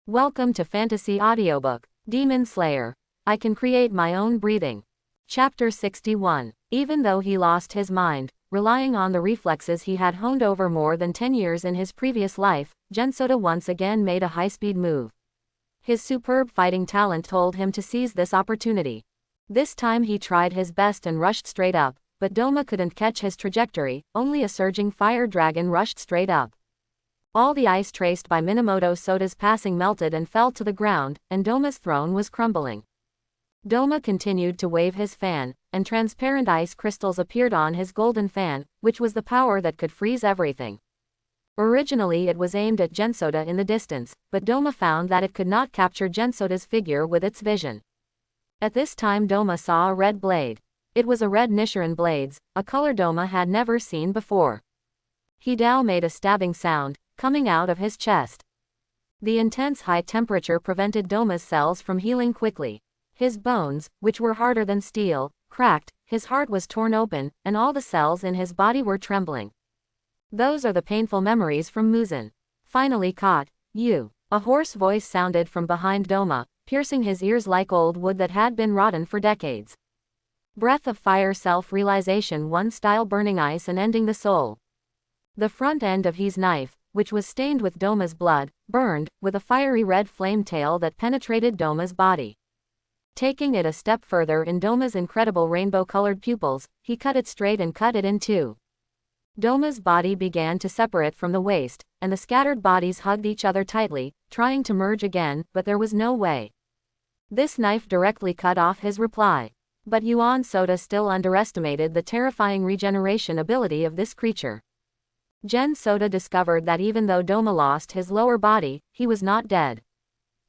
Welcome to Fantasy Audiobook, Demon Slayer. I can create my own breathing. Chapter 61. Even though he lost his mind, relying on the reflexes he had honed over more than 10 years in his previous life, Gensoda once again made a high-speed move. His superb fighting talent told him to seize this opportunity. This time he tried his best and rushed straight up, but Doma couldn't catch his trajectory, only a surging fire dragon rushed straight up. All the ice traced by Minamoto Soda's passing melted and fell to the ground, and Doma's throne was crumbling. Doma continued to wave his fan, and transparent ice crystals appeared on his golden fan, which was the power that could freeze everything. Originally it was aimed at Gensoda in the distance, but Doma found that it could not capture Gensoda's figure with its vision. At this time Doma saw a red blade. It was a red Nichiren blades, a color Doma had never seen before. Hidao made a stabbing sound, coming out of his chest. The intense high temperature prevented Doma's cells from healing quickly. His bones, which were harder than steel, cracked, his heart was torn open, and all the cells in his body were trembling. Those are the painful memories from Muzan. Finally caught, you. A hoarse voice sounded from behind Doma, piercing his ears like old wood that had been rotten for decades. Breath of fire, self-realization, one style, burning ice and ending the soul. The front end of his knife, which was stained with Doma's blood, burned, with a fiery red flame tail that penetrated Doma's body. Taking it a step further in Doma's incredible rainbow-colored pupils, he cut it straight and cut it in two. Doma's body began to separate from the waist, and the scattered bodies hugged each other tightly, trying to merge again, but there was no way. This knife directly cut off his reply. But Yuan Soda still underestimated the terrifying regeneration ability of this creature. Gensoda discovered that even though Doma lost his lower body, he was not dead.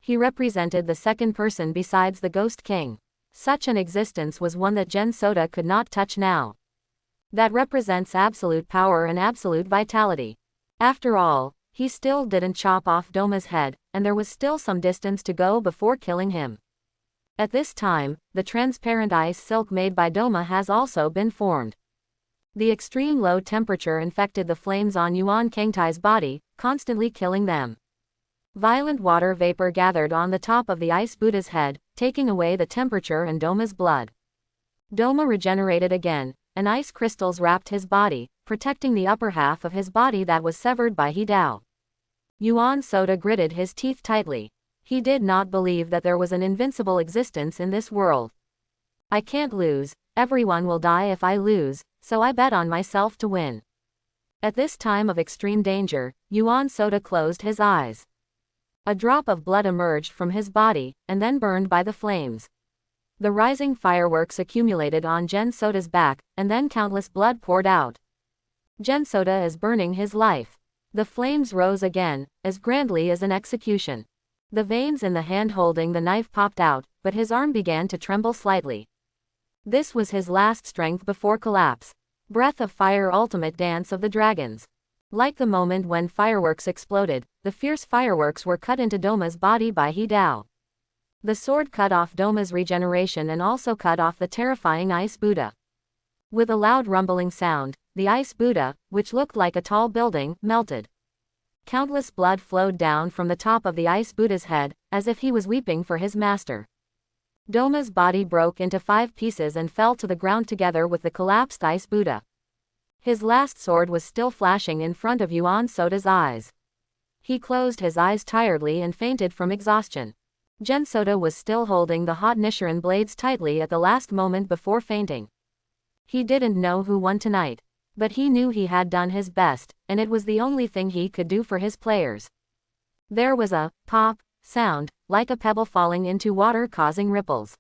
He represented the second person besides the Ghost King. Such an existence was one that Gensoda could not touch now. That represents absolute power and absolute vitality. After all, he still didn't chop off Doma's head, and there was still some distance to go before killing him. At this time, the transparent ice silk made by Doma has also been formed. The extreme low temperature infected the flames on Yuan Kangtai's body, constantly killing them. Violent water vapor gathered on the top of the ice Buddha's head, taking away the temperature and Doma's blood. Doma regenerated again, and ice crystals wrapped his body, protecting the upper half of his body that was severed by Hidao. Yuan Soda gritted his teeth tightly. He did not believe that there was an invincible existence in this world. I can't lose, everyone will die if I lose, so I bet on myself to win. At this time of extreme danger, Yuan Soda closed his eyes. A drop of blood emerged from his body, and then burned by the flames. The rising fireworks accumulated on Gensoda's back, and then countless blood poured out. Gensoda is burning his life. The flames rose again, as grandly as an execution. The veins in the hand holding the knife popped out, but his arm began to tremble slightly. This was his last strength before collapse. Breath of fire, ultimate dance of the dragons. Like the moment when fireworks exploded, the fierce fireworks were cut into Doma's body by Hidao. The sword cut off Doma's regeneration and also cut off the terrifying Ice Buddha. With a loud rumbling sound, the Ice Buddha, which looked like a tall building, melted. Countless blood flowed down from the top of the Ice Buddha's head, as if he was weeping for his master. Doma's body broke into 5 pieces and fell to the ground together with the collapsed Ice Buddha. His last sword was still flashing in front of Yuan Soda's eyes. He closed his eyes tiredly and fainted from exhaustion. Gensoda was still holding the hot Nichiren blades tightly at the last moment before fainting. He didn't know who won tonight, but he knew he had done his best, and it was the only thing he could do for his players. There was a pop sound, like a pebble falling into water causing ripples.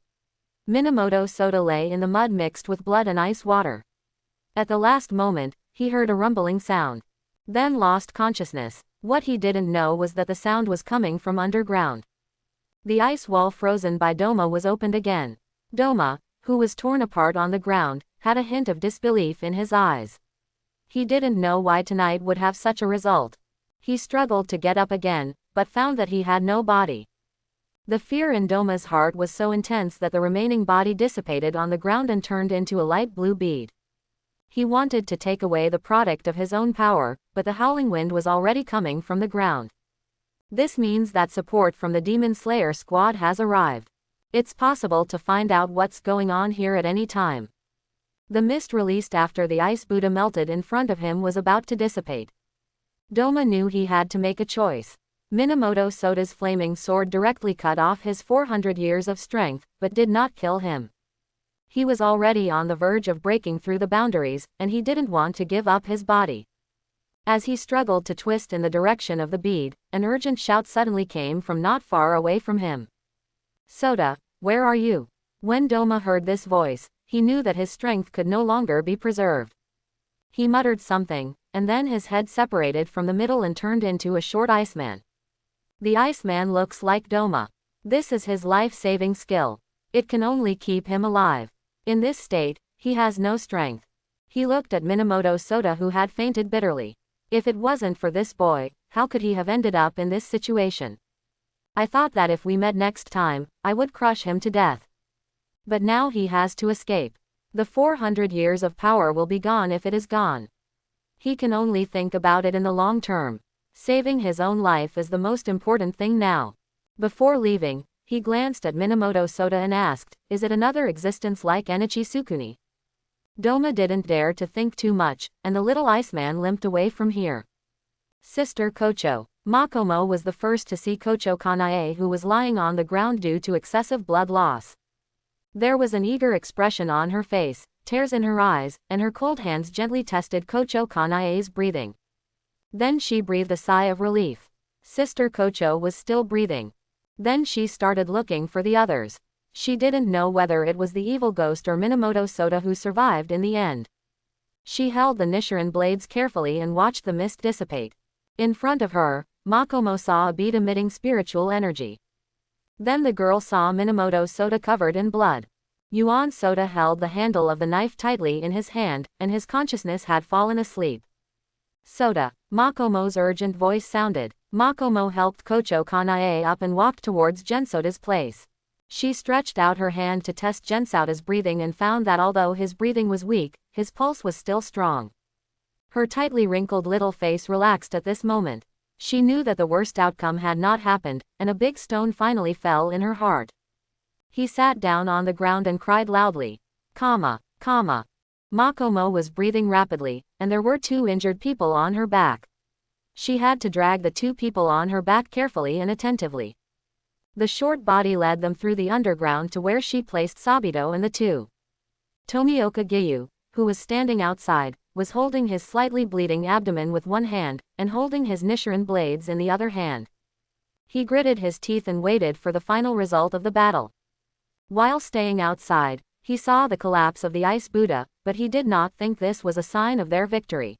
Minamoto Soda lay in the mud mixed with blood and ice water. At the last moment, he heard a rumbling sound. Then lost consciousness. What he didn't know was that the sound was coming from underground. The ice wall frozen by Doma was opened again. Doma, who was torn apart on the ground, had a hint of disbelief in his eyes. He didn't know why tonight would have such a result. He struggled to get up again, but found that he had no body. The fear in Doma's heart was so intense that the remaining body dissipated on the ground and turned into a light blue bead. He wanted to take away the product of his own power, but the howling wind was already coming from the ground. This means that support from the Demon Slayer squad has arrived. It's possible to find out what's going on here at any time. The mist released after the ice Buddha melted in front of him was about to dissipate. Doma knew he had to make a choice. Minamoto Soda's flaming sword directly cut off his 400 years of strength, but did not kill him. He was already on the verge of breaking through the boundaries, and he didn't want to give up his body. As he struggled to twist in the direction of the bead, an urgent shout suddenly came from not far away from him. Soda, where are you? When Doma heard this voice, he knew that his strength could no longer be preserved. He muttered something, and then his head separated from the middle and turned into a short Iceman. The Iceman looks like Doma. This is his life-saving skill. It can only keep him alive. In this state, he has no strength. He looked at Minamoto Soda, who had fainted bitterly. If it wasn't for this boy, how could he have ended up in this situation? I thought that if we met next time, I would crush him to death. But now he has to escape. The 400 years of power will be gone if it is gone. He can only think about it in the long term. Saving his own life is the most important thing now. Before leaving, he glanced at Minamoto Soda and asked, is it another existence like Enichi Sukuni? Doma didn't dare to think too much, and the little Iceman limped away from here. Sister Kocho. Makomo was the first to see Kocho Kanae, who was lying on the ground due to excessive blood loss. There was an eager expression on her face, tears in her eyes, and her cold hands gently tested Kocho Kanae's breathing. Then she breathed a sigh of relief. Sister Kocho was still breathing. Then she started looking for the others. She didn't know whether it was the evil ghost or Minamoto Soda who survived in the end. She held the Nichiren blades carefully and watched the mist dissipate. In front of her, Makomo saw a bead emitting spiritual energy. Then the girl saw Minamoto Soda covered in blood. Yuan Soda held the handle of the knife tightly in his hand, and his consciousness had fallen asleep. Soda, Makomo's urgent voice sounded. Makomo helped Kocho Kanae up and walked towards Gensoda's place. She stretched out her hand to test Gensoda's breathing and found that although his breathing was weak, his pulse was still strong. Her tightly wrinkled little face relaxed at this moment. She knew that the worst outcome had not happened, and a big stone finally fell in her heart. He sat down on the ground and cried loudly. Kama. Makomo was breathing rapidly, and there were 2 injured people on her back. She had to drag the 2 people on her back carefully and attentively. The short body led them through the underground to where she placed Sabito and the 2. Tomioka Giyu, who was standing outside, was holding his slightly bleeding abdomen with one hand, and holding his Nichiren blades in the other hand. He gritted his teeth and waited for the final result of the battle. While staying outside, he saw the collapse of the Ice Buddha, but he did not think this was a sign of their victory.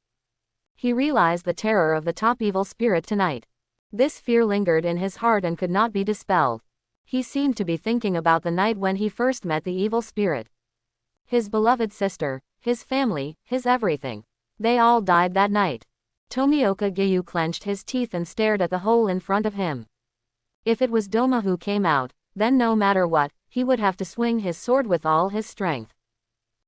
He realized the terror of the top evil spirit tonight. This fear lingered in his heart and could not be dispelled. He seemed to be thinking about the night when he first met the evil spirit. His beloved sister, his family, his everything. They all died that night. Tomioka Giyu clenched his teeth and stared at the hole in front of him. If it was Doma who came out, then no matter what, he would have to swing his sword with all his strength.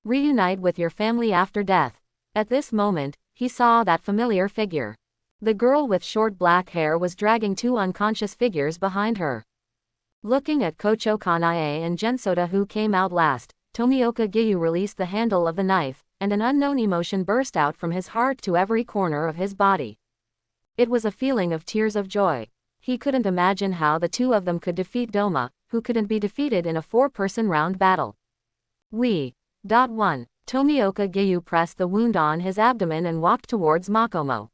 Reunite with your family after death. At this moment, he saw that familiar figure. The girl with short black hair was dragging 2 unconscious figures behind her. Looking at Kocho Kanae and Gensoda, who came out last, Tomioka Giyu released the handle of the knife, and an unknown emotion burst out from his heart to every corner of his body. It was a feeling of tears of joy. He couldn't imagine how the 2 of them could defeat Doma, who couldn't be defeated in a 4-person round battle. 1. Tomioka Giyu pressed the wound on his abdomen and walked towards Makomo.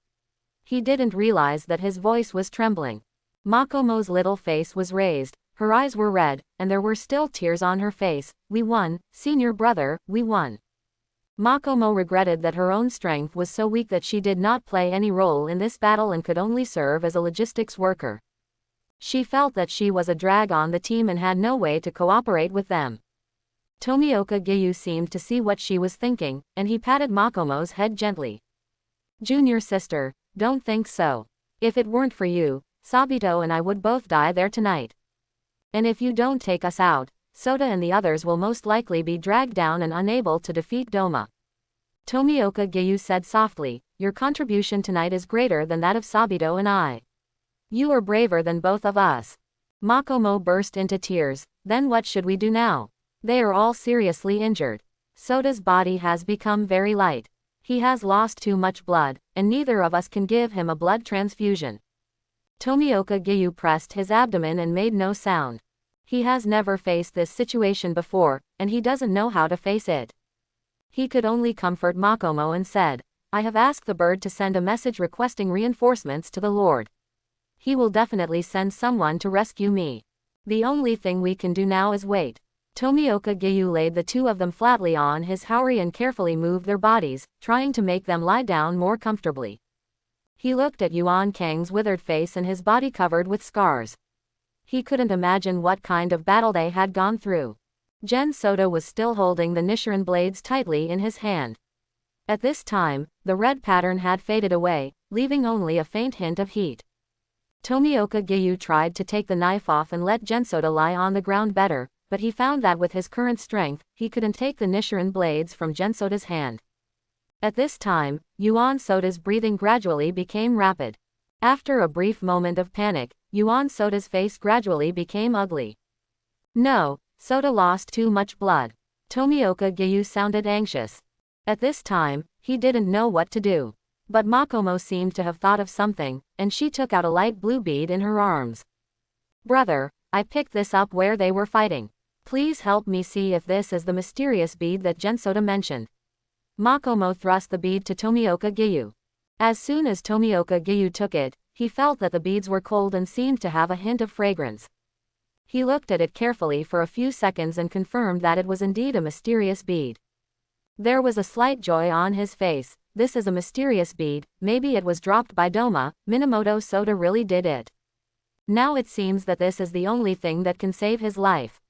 He didn't realize that his voice was trembling. Makomo's little face was raised, her eyes were red, and there were still tears on her face. We won, senior brother, we won. Makomo regretted that her own strength was so weak that she did not play any role in this battle and could only serve as a logistics worker. She felt that she was a drag on the team and had no way to cooperate with them. Tomioka Giyu seemed to see what she was thinking, and he patted Makomo's head gently. Junior sister, don't think so. If it weren't for you, Sabito and I would both die there tonight. And if you don't take us out, Soda and the others will most likely be dragged down and unable to defeat Doma. Tomioka Giyu said softly, your contribution tonight is greater than that of Sabito and I. You are braver than both of us. Makomo burst into tears. Then what should we do now? They are all seriously injured. Soda's body has become very light. He has lost too much blood, and neither of us can give him a blood transfusion. Tomioka Gyu pressed his abdomen and made no sound. He has never faced this situation before, and he doesn't know how to face it. He could only comfort Makomo and said, I have asked the bird to send a message requesting reinforcements to the Lord. He will definitely send someone to rescue me. The only thing we can do now is wait. Tomioka Gyu laid the two of them flatly on his haori and carefully moved their bodies, trying to make them lie down more comfortably. He looked at Yuan Kang's withered face and his body covered with scars. He couldn't imagine what kind of battle they had gone through. Gen Soda was still holding the Nichiren blades tightly in his hand. At this time, the red pattern had faded away, leaving only a faint hint of heat. Tomioka Gyu tried to take the knife off and let Gen Soda lie on the ground better, but he found that with his current strength, he couldn't take the Nichiren blades from Gen Soda's hand. At this time, Yuan Soda's breathing gradually became rapid. After a brief moment of panic, Yuan Soda's face gradually became ugly. No, Soda lost too much blood. Tomioka Gyu sounded anxious. At this time, he didn't know what to do. But Makomo seemed to have thought of something, and she took out a light blue bead in her arms. Brother, I picked this up where they were fighting. Please help me see if this is the mysterious bead that Gen Soda mentioned. Makomo thrust the bead to Tomioka Gyu. As soon as Tomioka Gyu took it, he felt that the beads were cold and seemed to have a hint of fragrance. He looked at it carefully for a few seconds and confirmed that it was indeed a mysterious bead. There was a slight joy on his face. This is a mysterious bead, maybe it was dropped by Doma, Minamoto Soda really did it. Now it seems that this is the only thing that can save his life.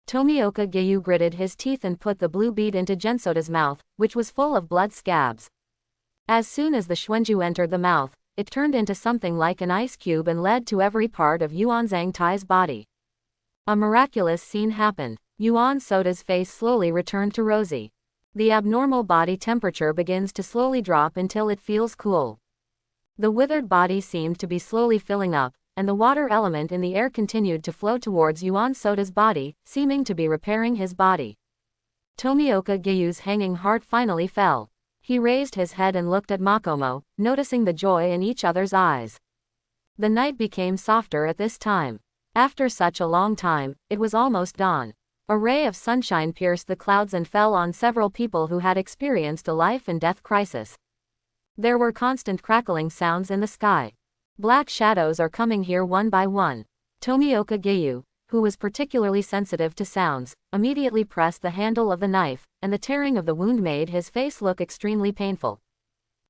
Tomioka Gyu gritted his teeth and put the blue bead into Gen Soda's mouth, which was full of blood scabs. As soon as the Xuanju entered the mouth, it turned into something like an ice cube and led to every part of Yuan Zhangtai's body. A miraculous scene happened. Yuan Soda's face slowly returned to rosy. The abnormal body temperature begins to slowly drop until it feels cool. The withered body seemed to be slowly filling up, and the water element in the air continued to flow towards Yuan Soda's body, seeming to be repairing his body. Tomioka Gyu's hanging heart finally fell. He raised his head and looked at Makomo, noticing the joy in each other's eyes. The night became softer at this time. After such a long time, it was almost dawn. A ray of sunshine pierced the clouds and fell on several people who had experienced a life-and-death crisis. There were constant crackling sounds in the sky. Black shadows are coming here one by one. Tomioka Gyu, who was particularly sensitive to sounds, immediately pressed the handle of the knife, and the tearing of the wound made his face look extremely painful.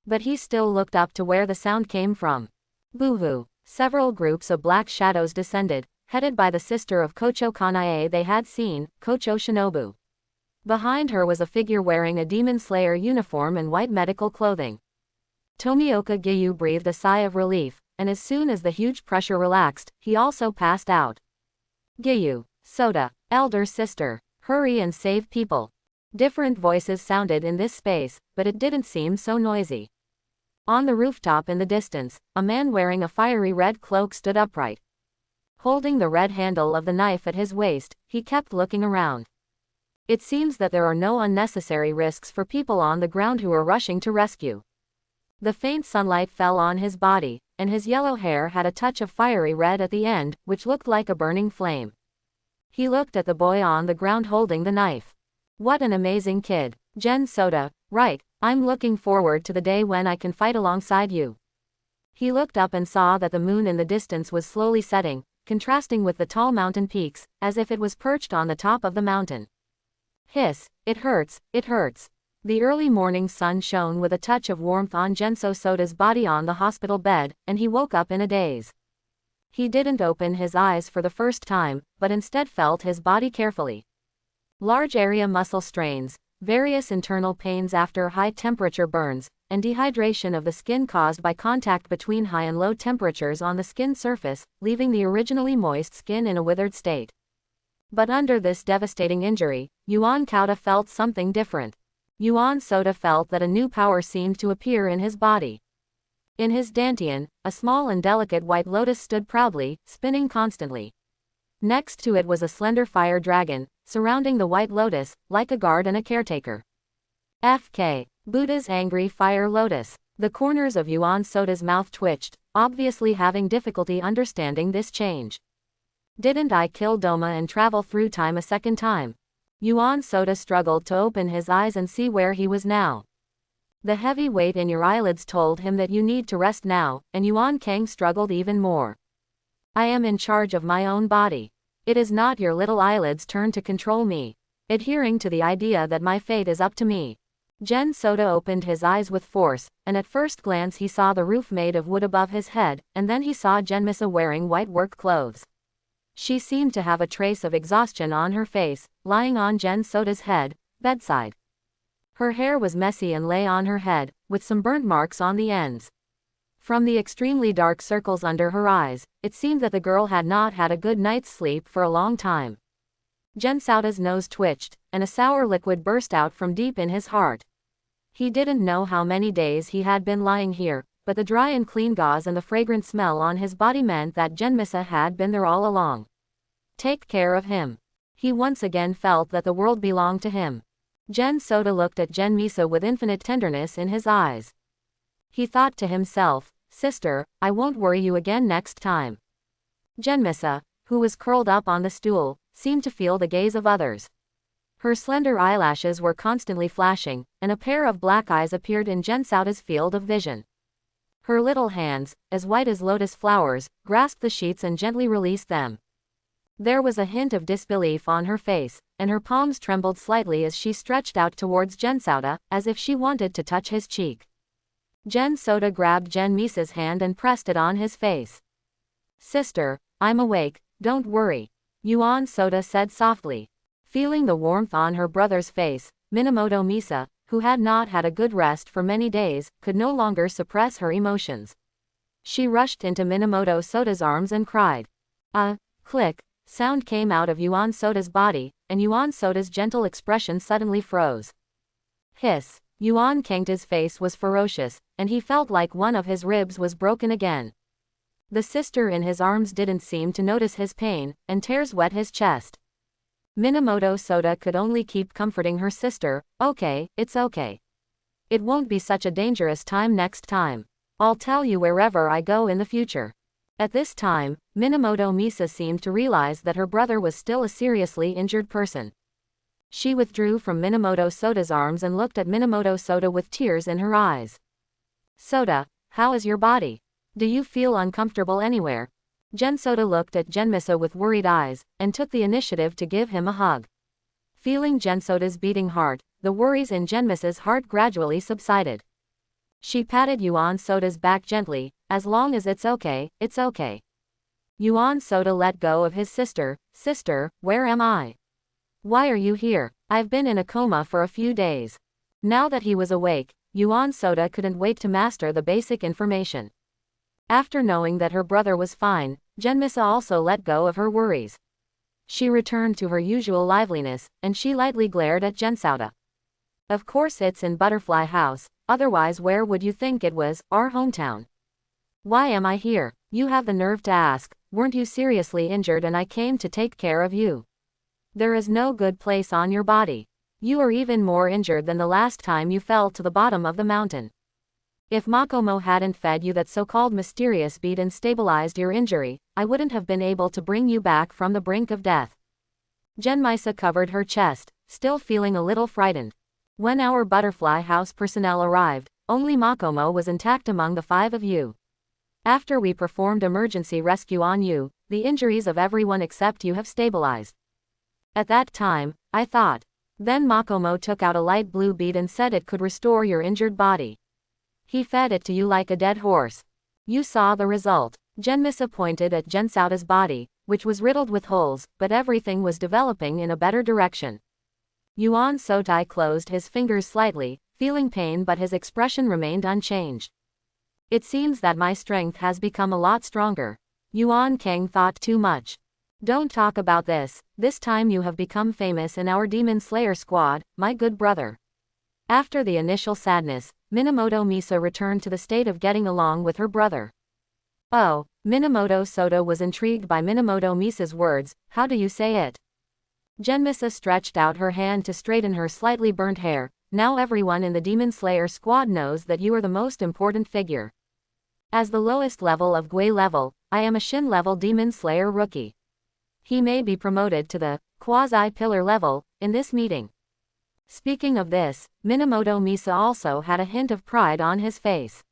But he still looked up to where the sound came from. Boo-hoo! Several groups of black shadows descended, headed by the sister of Kocho Kanae they had seen, Kocho Shinobu. Behind her was a figure wearing a demon slayer uniform and white medical clothing. Tomioka Gyu breathed a sigh of relief, and as soon as the huge pressure relaxed, he also passed out. Gyu, Soda, elder sister, hurry and save people. Different voices sounded in this space, but it didn't seem so noisy. On the rooftop in the distance, a man wearing a fiery red cloak stood upright. Holding the red handle of the knife at his waist, he kept looking around. It seems that there are no unnecessary risks for people on the ground who are rushing to rescue. The faint sunlight fell on his body, and his yellow hair had a touch of fiery red at the end, which looked like a burning flame. He looked at the boy on the ground holding the knife. What an amazing kid. Gen Soda, right, I'm looking forward to the day when I can fight alongside you. He looked up and saw that the moon in the distance was slowly setting, contrasting with the tall mountain peaks, as if it was perched on the top of the mountain. Hiss, it hurts, it hurts. The early morning sun shone with a touch of warmth on Genso Soda's body on the hospital bed, and he woke up in a daze. He didn't open his eyes for the first time, but instead felt his body carefully. Large area muscle strains, various internal pains after high-temperature burns, and dehydration of the skin caused by contact between high and low temperatures on the skin surface, leaving the originally moist skin in a withered state. But under this devastating injury, Yuan Kauta felt something different. Yuan Soda felt that a new power seemed to appear in his body. In his dantian, a small and delicate white lotus stood proudly, spinning constantly. Next to it was a slender fire dragon, surrounding the white lotus, like a guard and a caretaker. FK. Buddha's angry fire lotus. The corners of Yuan Soda's mouth twitched, obviously having difficulty understanding this change. Didn't I kill Doma and travel through time a second time? Yuan Soda struggled to open his eyes and see where he was now. The heavy weight in your eyelids told him that you need to rest now, and Yuan Kang struggled even more. I am in charge of my own body. It is not your little eyelids' turn to control me. Adhering to the idea that my fate is up to me. Gen Soda opened his eyes with force, and at first glance he saw the roof made of wood above his head, and then he saw Genmisa wearing white work clothes. She seemed to have a trace of exhaustion on her face, lying on Gen Soda's bedside. Her hair was messy and lay on her head, with some burnt marks on the ends. From the extremely dark circles under her eyes, it seemed that the girl had not had a good night's sleep for a long time. Gen Soda's nose twitched, and a sour liquid burst out from deep in his heart. He didn't know how many days he had been lying here, but the dry and clean gauze and the fragrant smell on his body meant that Genmisa had been there all along. Take care of him. He once again felt that the world belonged to him. Gen Soda looked at Genmisa with infinite tenderness in his eyes. He thought to himself, "Sister, I won't worry you again next time." Genmisa, who was curled up on the stool, seemed to feel the gaze of others. Her slender eyelashes were constantly flashing, and a pair of black eyes appeared in Gen Soda's field of vision. Her little hands, as white as lotus flowers, grasped the sheets and gently released them. There was a hint of disbelief on her face, and her palms trembled slightly as she stretched out towards Gen Soda, as if she wanted to touch his cheek. Gen Soda grabbed Genmisa's hand and pressed it on his face. "Sister, I'm awake, don't worry," Yuan Soda said softly. Feeling the warmth on her brother's face, Minamoto Misa, who had not had a good rest for many days, could no longer suppress her emotions. She rushed into Minamoto Soda's arms and cried. A click sound came out of Yuan Soda's body, and Yuan Soda's gentle expression suddenly froze. Hiss. Yuan Kangta's face was ferocious, and he felt like one of his ribs was broken again. The sister in his arms didn't seem to notice his pain, and tears wet his chest. Minamoto Soda could only keep comforting her sister. "Okay, it's okay. It won't be such a dangerous time next time. I'll tell you wherever I go in the future." At this time, Minamoto Misa seemed to realize that her brother was still a seriously injured person. She withdrew from Minamoto Soda's arms and looked at Minamoto Soda with tears in her eyes. "Soda, how is your body? Do you feel uncomfortable anywhere?" Gen Soda looked at Genmisa with worried eyes, and took the initiative to give him a hug. Feeling Gen Soda's beating heart, the worries in Genmisa's heart gradually subsided. She patted Yuan Soda's back gently. "As long as it's okay, it's okay." Yuan Soda let go of his sister. "Sister, where am I? Why are you here? I've been in a coma for a few days." Now that he was awake, Yuan Soda couldn't wait to master the basic information. After knowing that her brother was fine, Genmisa also let go of her worries. She returned to her usual liveliness, and she lightly glared at Gen Soda. "Of course it's in Butterfly House, otherwise where would you think it was, our hometown? Why am I here? You have the nerve to ask, weren't you seriously injured and I came to take care of you? There is no good place on your body. You are even more injured than the last time you fell to the bottom of the mountain. If Makomo hadn't fed you that so-called mysterious bead and stabilized your injury, I wouldn't have been able to bring you back from the brink of death." Genmisa covered her chest, still feeling a little frightened. "When our Butterfly House personnel arrived, only Makomo was intact among the 5 of you. After we performed emergency rescue on you, the injuries of everyone except you have stabilized. At that time, I thought. Then Makomo took out a light blue bead and said it could restore your injured body. He fed it to you like a dead horse. You saw the result." Genmisa pointed at Gen Soda's body, which was riddled with holes, but everything was developing in a better direction. Yuan Sotai closed his fingers slightly, feeling pain, but his expression remained unchanged. "It seems that my strength has become a lot stronger." Yuan Kang thought too much. "Don't talk about this time you have become famous in our Demon Slayer squad, my good brother." After the initial sadness, Minamoto Misa returned to the state of getting along with her brother. Oh, Minamoto Sota was intrigued by Minamoto Misa's words. How do you say it? Genmisa stretched out her hand to straighten her slightly burnt hair. Now everyone in the Demon Slayer squad knows that you are the most important figure. As the lowest level of Gui level, I am a Shin level Demon Slayer rookie. He may be promoted to the quasi-pillar level in this meeting. Speaking of this, Minamoto Misa also had a hint of pride on his face.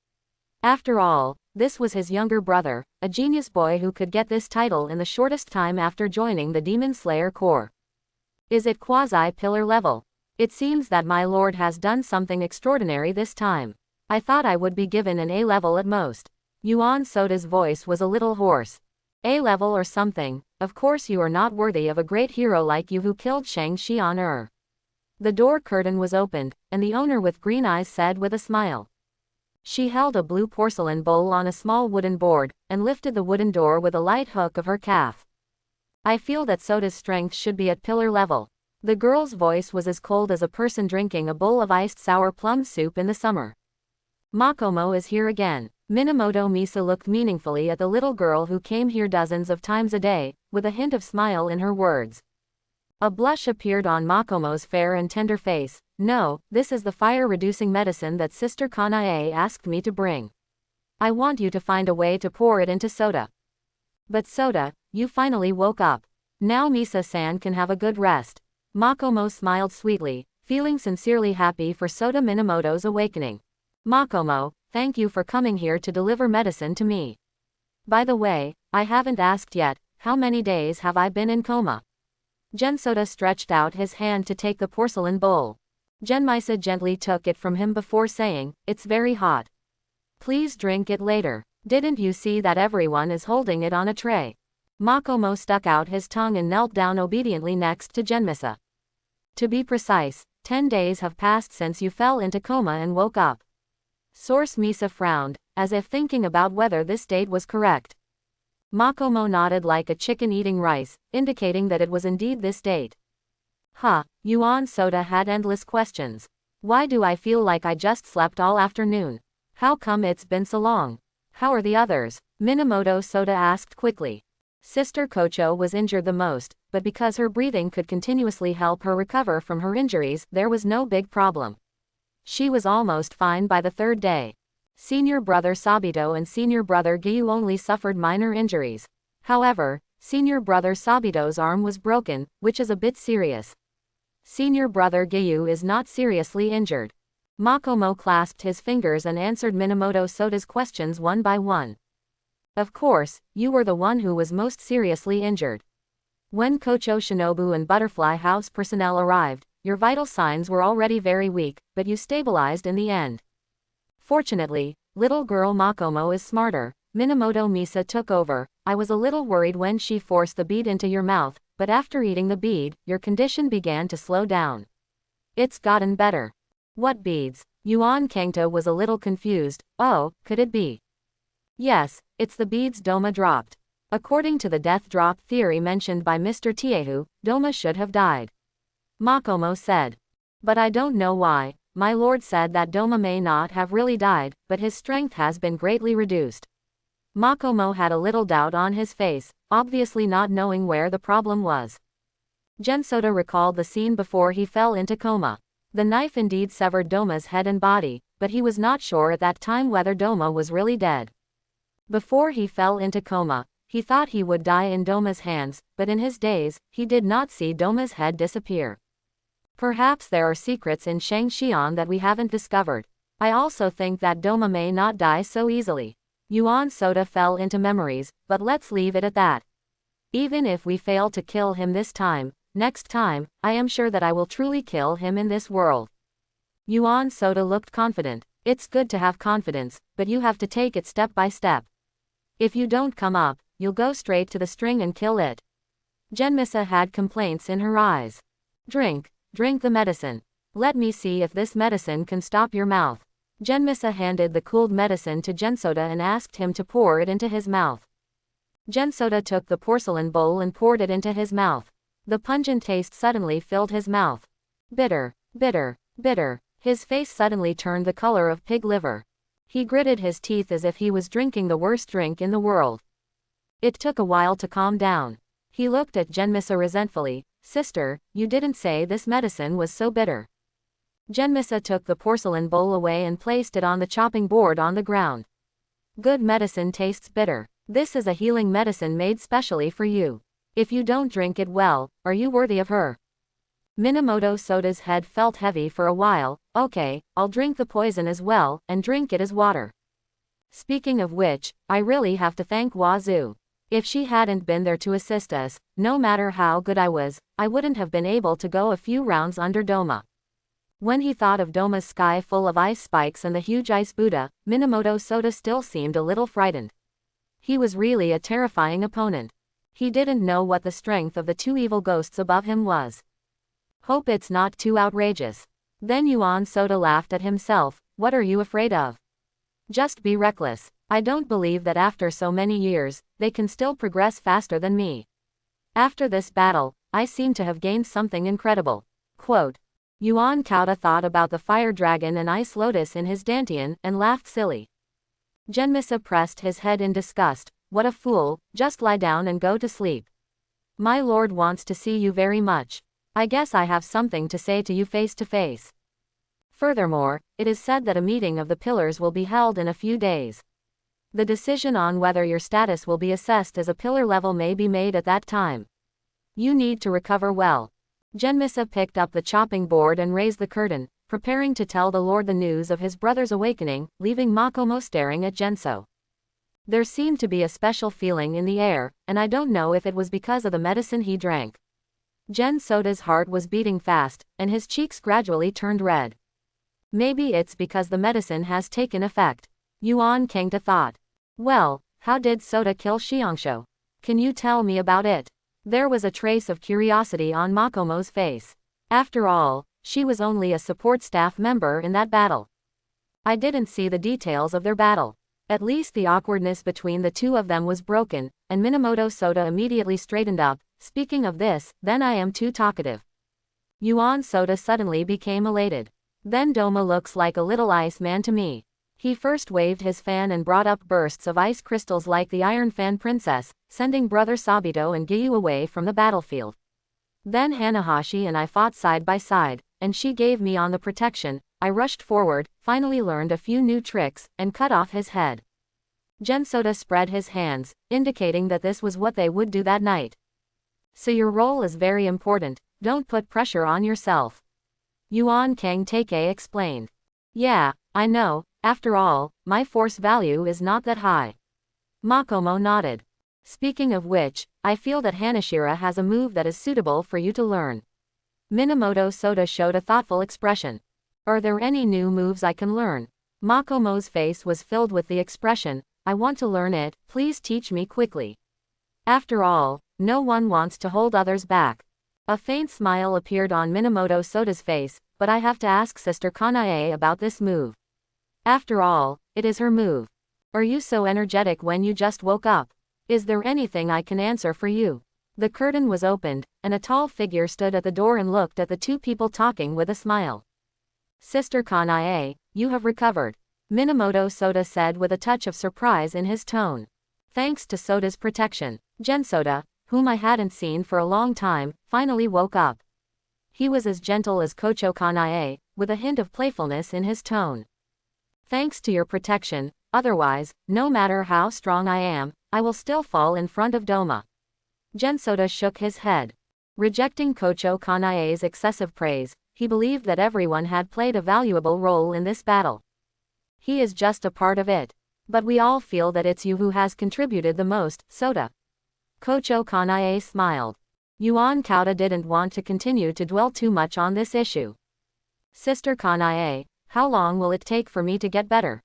After all, this was his younger brother, a genius boy who could get this title in the shortest time after joining the Demon Slayer Corps. Is it quasi-pillar level? It seems that my lord has done something extraordinary this time. I thought I would be given an A level at most. Yuan Soda's voice was a little hoarse. A level or something. Of course you are not worthy of a great hero like you who killed Shang Shi on Ur. The door curtain was opened, and the owner with green eyes said with a smile. She held a blue porcelain bowl on a small wooden board, and lifted the wooden door with a light hook of her calf. I feel that Soda's strength should be at pillar level. The girl's voice was as cold as a person drinking a bowl of iced sour plum soup in the summer. Makomo is here again. Minamoto Misa looked meaningfully at the little girl who came here dozens of times a day, with a hint of smile in her words. A blush appeared on Makomo's fair and tender face. No, this is the fire-reducing medicine that Sister Kanae asked me to bring. I want you to find a way to pour it into Soda. But Soda, you finally woke up. Now Misa-san can have a good rest. Makomo smiled sweetly, feeling sincerely happy for Soda Minamoto's awakening. Makomo, thank you for coming here to deliver medicine to me. By the way, I haven't asked yet, how many days have I been in coma? Gensoda stretched out his hand to take the porcelain bowl. Genmisa gently took it from him before saying, it's very hot. Please drink it later. Didn't you see that everyone is holding it on a tray? Makomo stuck out his tongue and knelt down obediently next to Genmisa. To be precise, 10 days have passed since you fell into coma and woke up. Source Misa frowned, as if thinking about whether this date was correct. Makomo nodded like a chicken eating rice, indicating that it was indeed this date. Yuan Soda had endless questions. Why do I feel like I just slept all afternoon? How come it's been so long? How are the others? Minamoto Soda asked quickly. Sister Kocho was injured the most, but because her breathing could continuously help her recover from her injuries, there was no big problem. She was almost fine by the third day. Senior brother Sabito and senior brother Gyu only suffered minor injuries. However, senior brother Sabito's arm was broken, which is a bit serious. Senior brother Gyu is not seriously injured. Makomo clasped his fingers and answered Minamoto Soda's questions one by one. Of course, you were the one who was most seriously injured. When Kocho Shinobu and Butterfly House personnel arrived, your vital signs were already very weak, but you stabilized in the end. Fortunately, little girl Makomo is smarter. Minamoto Misa took over. I was a little worried when she forced the bead into your mouth, but after eating the bead, your condition began to slow down. It's gotten better. What beads? Yuan Kangta was a little confused. Oh, could it be? Yes, it's the beads Doma dropped. According to the death drop theory mentioned by Mr. Tiehu, Doma should have died. Makomo said. But I don't know why. My lord said that Doma may not have really died, but his strength has been greatly reduced. Makomo had a little doubt on his face, obviously not knowing where the problem was. Gensoda recalled the scene before he fell into coma. The knife indeed severed Doma's head and body, but he was not sure at that time whether Doma was really dead. Before he fell into coma, he thought he would die in Doma's hands, but in his days, he did not see Doma's head disappear. Perhaps there are secrets in Shangxian that we haven't discovered. I also think that Doma may not die so easily. Yuan Soda fell into memories, but let's leave it at that. Even if we fail to kill him this time, next time, I am sure that I will truly kill him in this world. Yuan Soda looked confident. It's good to have confidence, but you have to take it step by step. If you don't come up, you'll go straight to the string and kill it. Genmisa had complaints in her eyes. Drink the medicine. Let me see if this medicine can stop your mouth. Genmisa handed the cooled medicine to Gensoda and asked him to pour it into his mouth. Gensoda took the porcelain bowl and poured it into his mouth. The pungent taste suddenly filled his mouth. Bitter, bitter, bitter. His face suddenly turned the color of pig liver. He gritted his teeth as if he was drinking the worst drink in the world. It took a while to calm down. He looked at Genmissa resentfully. Sister, you didn't say this medicine was so bitter. Genmissa took the porcelain bowl away and placed it on the chopping board on the ground. Good medicine tastes bitter. This is a healing medicine made specially for you. If you don't drink it well, are you worthy of her? Minamoto Soda's head felt heavy for a while. Okay, I'll drink the poison as well, and drink it as water. Speaking of which, I really have to thank Wazoo. If she hadn't been there to assist us, no matter how good I was, I wouldn't have been able to go a few rounds under Doma. When he thought of Doma's sky full of ice spikes and the huge ice Buddha, Minamoto Soda still seemed a little frightened. He was really a terrifying opponent. He didn't know what the strength of the two evil ghosts above him was. Hope it's not too outrageous. Then Yuan Soda laughed at himself. What are you afraid of? Just be reckless. I don't believe that after so many years, they can still progress faster than me. After this battle, I seem to have gained something incredible. Quote. Yuan Kauta thought about the fire dragon and ice lotus in his dantian, and laughed silly. Genmissa pressed his head in disgust. What a fool, just lie down and go to sleep. My lord wants to see you very much. I guess I have something to say to you face to face. Furthermore, it is said that a meeting of the pillars will be held in a few days. The decision on whether your status will be assessed as a pillar level may be made at that time. You need to recover well. Genmissa picked up the chopping board and raised the curtain, preparing to tell the lord the news of his brother's awakening, leaving Makomo staring at Genso. There seemed to be a special feeling in the air, and I don't know if it was because of the medicine he drank. Gen Soda's heart was beating fast, and his cheeks gradually turned red. Maybe it's because the medicine has taken effect. Yuan Kangta thought. Well, how did Soda kill Xiangsho? Can you tell me about it? There was a trace of curiosity on Makomo's face. After all, she was only a support staff member in that battle. I didn't see the details of their battle. At least the awkwardness between the two of them was broken, and Minamoto Soda immediately straightened up. Speaking of this, then I am too talkative. Yuan Soda suddenly became elated. Then Doma looks like a little ice man to me. He first waved his fan and brought up bursts of ice crystals like the Iron Fan Princess, sending brother Sabito and Giyu away from the battlefield. Then Hanahashi and I fought side by side, and she gave me on the protection. I rushed forward, finally learned a few new tricks, and cut off his head. Gensoda spread his hands, indicating that this was what they would do that night. So your role is very important, don't put pressure on yourself. Yuan Kang Teike explained. Yeah, I know, after all, my force value is not that high. Makomo nodded. Speaking of which, I feel that Hanashira has a move that is suitable for you to learn. Minamoto Soda showed a thoughtful expression. Are there any new moves I can learn? Makomo's face was filled with the expression, I want to learn it, please teach me quickly. After all, no one wants to hold others back. A faint smile appeared on Minamoto Soda's face, but I have to ask Sister Kanae about this move. After all, it is her move. Are you so energetic when you just woke up? Is there anything I can answer for you? The curtain was opened, and a tall figure stood at the door and looked at the two people talking with a smile. Sister Kanae, you have recovered. Minamoto Soda said with a touch of surprise in his tone. Thanks to Soda's protection, Gensoda, whom I hadn't seen for a long time, finally woke up. He was as gentle as Kocho Kanae, with a hint of playfulness in his tone. Thanks to your protection, otherwise, no matter how strong I am, I will still fall in front of Doma. Gensoda shook his head. Rejecting Kocho Kanae's excessive praise, he believed that everyone had played a valuable role in this battle. He is just a part of it. But we all feel that it's you who has contributed the most, Soda. Kocho Kanae smiled. Yuan Kauta didn't want to continue to dwell too much on this issue. Sister Kanae, how long will it take for me to get better?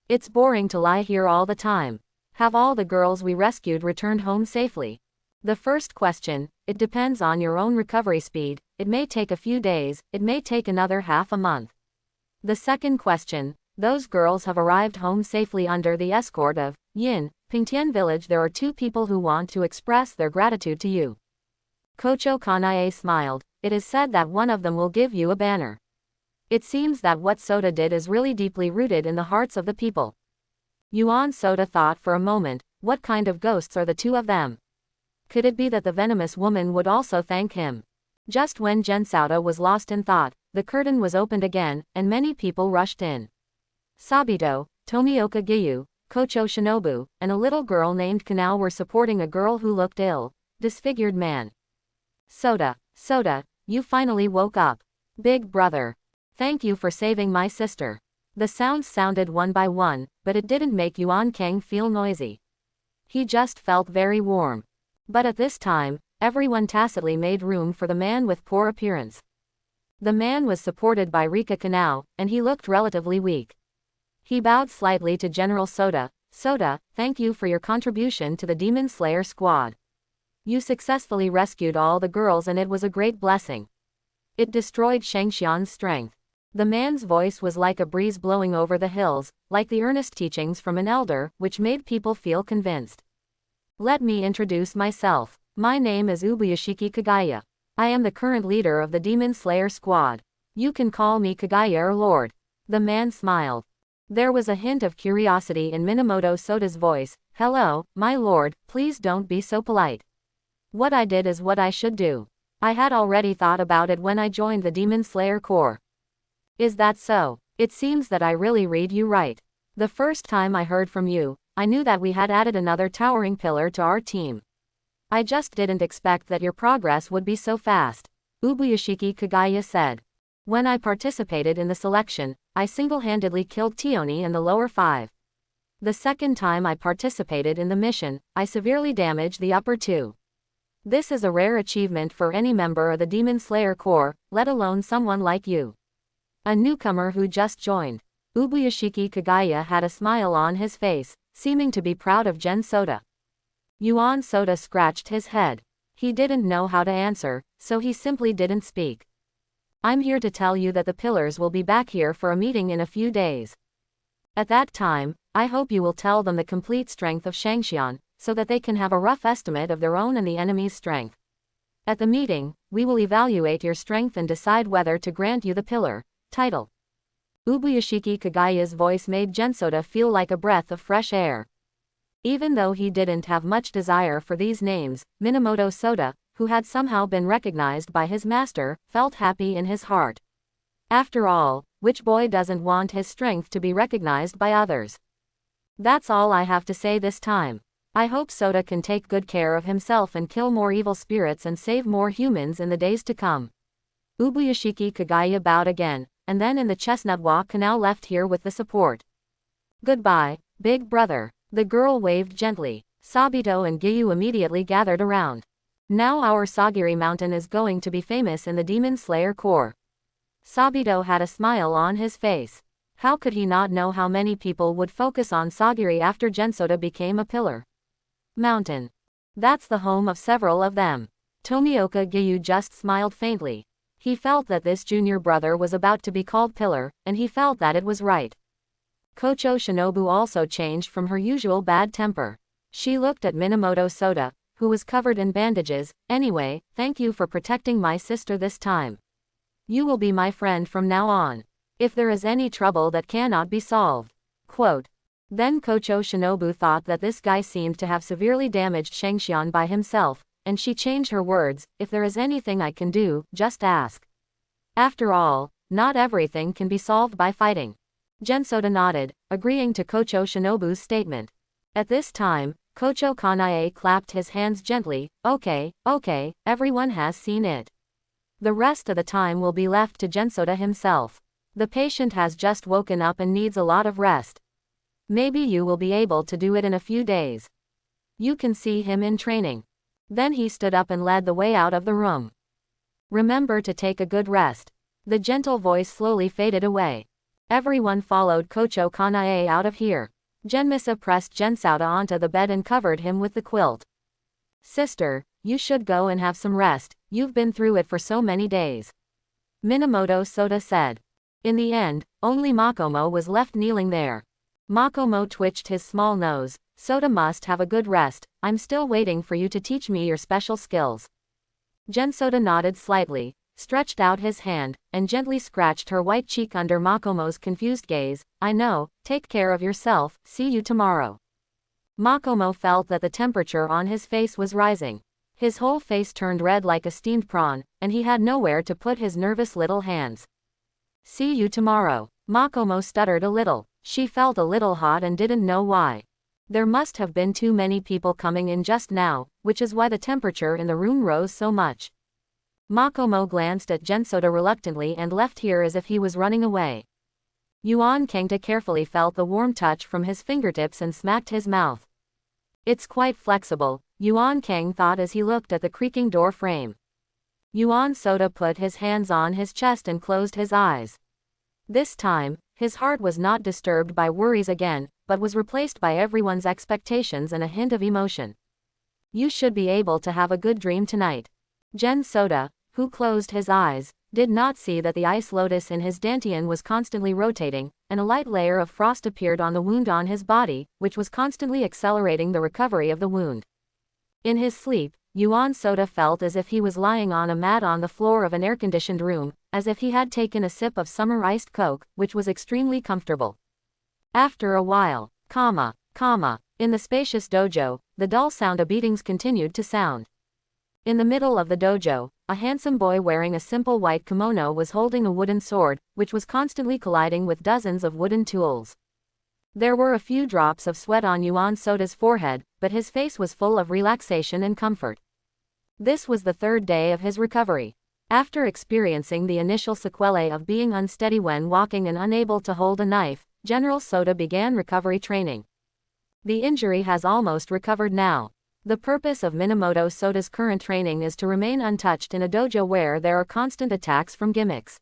It's boring to lie here all the time. Have all the girls we rescued returned home safely? The first question, it depends on your own recovery speed, it may take a few days, it may take another half a month. The second question, those girls have arrived home safely under the escort of Yin, Pingtian Village. There are two people who want to express their gratitude to you. Kocho Kanae smiled. It is said that one of them will give you a banner. It seems that what Soda did is really deeply rooted in the hearts of the people. Yuan Soda thought for a moment, what kind of ghosts are the two of them? Could it be that the venomous woman would also thank him? Just when Gensauda was lost in thought, the curtain was opened again, and many people rushed in. Sabito, Tomioka Giyu, Kocho Shinobu, and a little girl named Kanao were supporting a girl who looked ill, disfigured man. Soda, you finally woke up. Big brother. Thank you for saving my sister. The sounds sounded one by one, but it didn't make Yuan Kang feel noisy. He just felt very warm. But at this time, everyone tacitly made room for the man with poor appearance. The man was supported by Rika Kanao, and he looked relatively weak. He bowed slightly to General Soda. Soda, thank you for your contribution to the Demon Slayer squad. You successfully rescued all the girls and it was a great blessing. It destroyed Shangxian's strength. The man's voice was like a breeze blowing over the hills, like the earnest teachings from an elder, which made people feel convinced. Let me introduce myself. My name is Ubuyashiki Kagaya. I am the current leader of the Demon Slayer squad. You can call me Kagaya or Lord. The man smiled. There was a hint of curiosity in Minamoto Soda's voice. Hello, my lord, please don't be so polite. What I did is what I should do. I had already thought about it when I joined the Demon Slayer Corps. Is that so? It seems that I really read you right. The first time I heard from you, I knew that we had added another towering pillar to our team. I just didn't expect that your progress would be so fast. Ubuyashiki Kagaya said. When I participated in the selection, I single-handedly killed Tioni and the lower 5. The second time I participated in the mission, I severely damaged the upper 2. This is a rare achievement for any member of the Demon Slayer Corps, let alone someone like you. A newcomer who just joined. Ubuyashiki Kagaya had a smile on his face, seeming to be proud of Gen Soda. Yuan Soda scratched his head. He didn't know how to answer, so he simply didn't speak. I'm here to tell you that the pillars will be back here for a meeting in a few days. At that time, I hope you will tell them the complete strength of Shangxian, so that they can have a rough estimate of their own and the enemy's strength. At the meeting, we will evaluate your strength and decide whether to grant you the pillar title. Ubuyashiki Kagaya's voice made Gensoda feel like a breath of fresh air. Even though he didn't have much desire for these names, Minamoto Soda, who had somehow been recognized by his master, felt happy in his heart. After all, which boy doesn't want his strength to be recognized by others? That's all I have to say this time. I hope Soda can take good care of himself and kill more evil spirits and save more humans in the days to come. Ubuyashiki Kagaya bowed again, and then in the Chestnut Walk Canal left here with the support. Goodbye, big brother. The girl waved gently. Sabito and Giyu immediately gathered around. Now our Sagiri Mountain is going to be famous in the Demon Slayer Corps. Sabito had a smile on his face. How could he not know how many people would focus on Sagiri after Gensoda became a pillar? Mountain. That's the home of several of them. Tomioka Giyu just smiled faintly. He felt that this junior brother was about to be called pillar, and he felt that it was right. Kocho Shinobu also changed from her usual bad temper. She looked at Minamoto Soda, who was covered in bandages. Anyway, thank you for protecting my sister this time. You will be my friend from now on. If there is any trouble that cannot be solved. Quote. Then Kocho Shinobu thought that this guy seemed to have severely damaged Shangxian by himself, and she changed her words, if there is anything I can do, just ask. After all, not everything can be solved by fighting. Gensoda nodded, agreeing to Kocho Shinobu's statement. At this time, Kocho Kanae clapped his hands gently. Okay, everyone has seen it. The rest of the time will be left to Gensoda himself. The patient has just woken up and needs a lot of rest. Maybe you will be able to do it in a few days. You can see him in training. Then he stood up and led the way out of the room. Remember to take a good rest. The gentle voice slowly faded away. Everyone followed Kocho Kanae out of here. Genmisa pressed Gensauda onto the bed and covered him with the quilt. Sister, you should go and have some rest, you've been through it for so many days. Minamoto Soda said. In the end, only Makomo was left kneeling there. Makomo twitched his small nose. Soda must have a good rest, I'm still waiting for you to teach me your special skills. Gensoda nodded slightly. stretched out his hand, and gently scratched her white cheek under Makomo's confused gaze. I know, take care of yourself, see you tomorrow. Makomo felt that the temperature on his face was rising. His whole face turned red like a steamed prawn, and he had nowhere to put his nervous little hands. See you tomorrow. Makomo stuttered a little. She felt a little hot and didn't know why. There must have been too many people coming in just now, which is why the temperature in the room rose so much. Makomo glanced at Gensoda reluctantly and left here as if he was running away. Yuan Kangta carefully felt the warm touch from his fingertips and smacked his mouth. It's quite flexible, Yuan Kang thought as he looked at the creaking door frame. Yuan Soda put his hands on his chest and closed his eyes. This time, his heart was not disturbed by worries again, but was replaced by everyone's expectations and a hint of emotion. You should be able to have a good dream tonight. Gen Soda, who closed his eyes, did not see that the ice lotus in his dantian was constantly rotating, and a light layer of frost appeared on the wound on his body, which was constantly accelerating the recovery of the wound. In his sleep, Yuan Soda felt as if he was lying on a mat on the floor of an air-conditioned room, as if he had taken a sip of summer iced Coke, which was extremely comfortable. After a while, in the spacious dojo, the dull sound of beatings continued to sound. In the middle of the dojo, a handsome boy wearing a simple white kimono was holding a wooden sword, which was constantly colliding with dozens of wooden tools. There were a few drops of sweat on Yuan Soda's forehead, but his face was full of relaxation and comfort. This was the third day of his recovery. After experiencing the initial sequelae of being unsteady when walking and unable to hold a knife, General Soda began recovery training. The injury has almost recovered now. The purpose of Minamoto Soda's current training is to remain untouched in a dojo where there are constant attacks from gimmicks.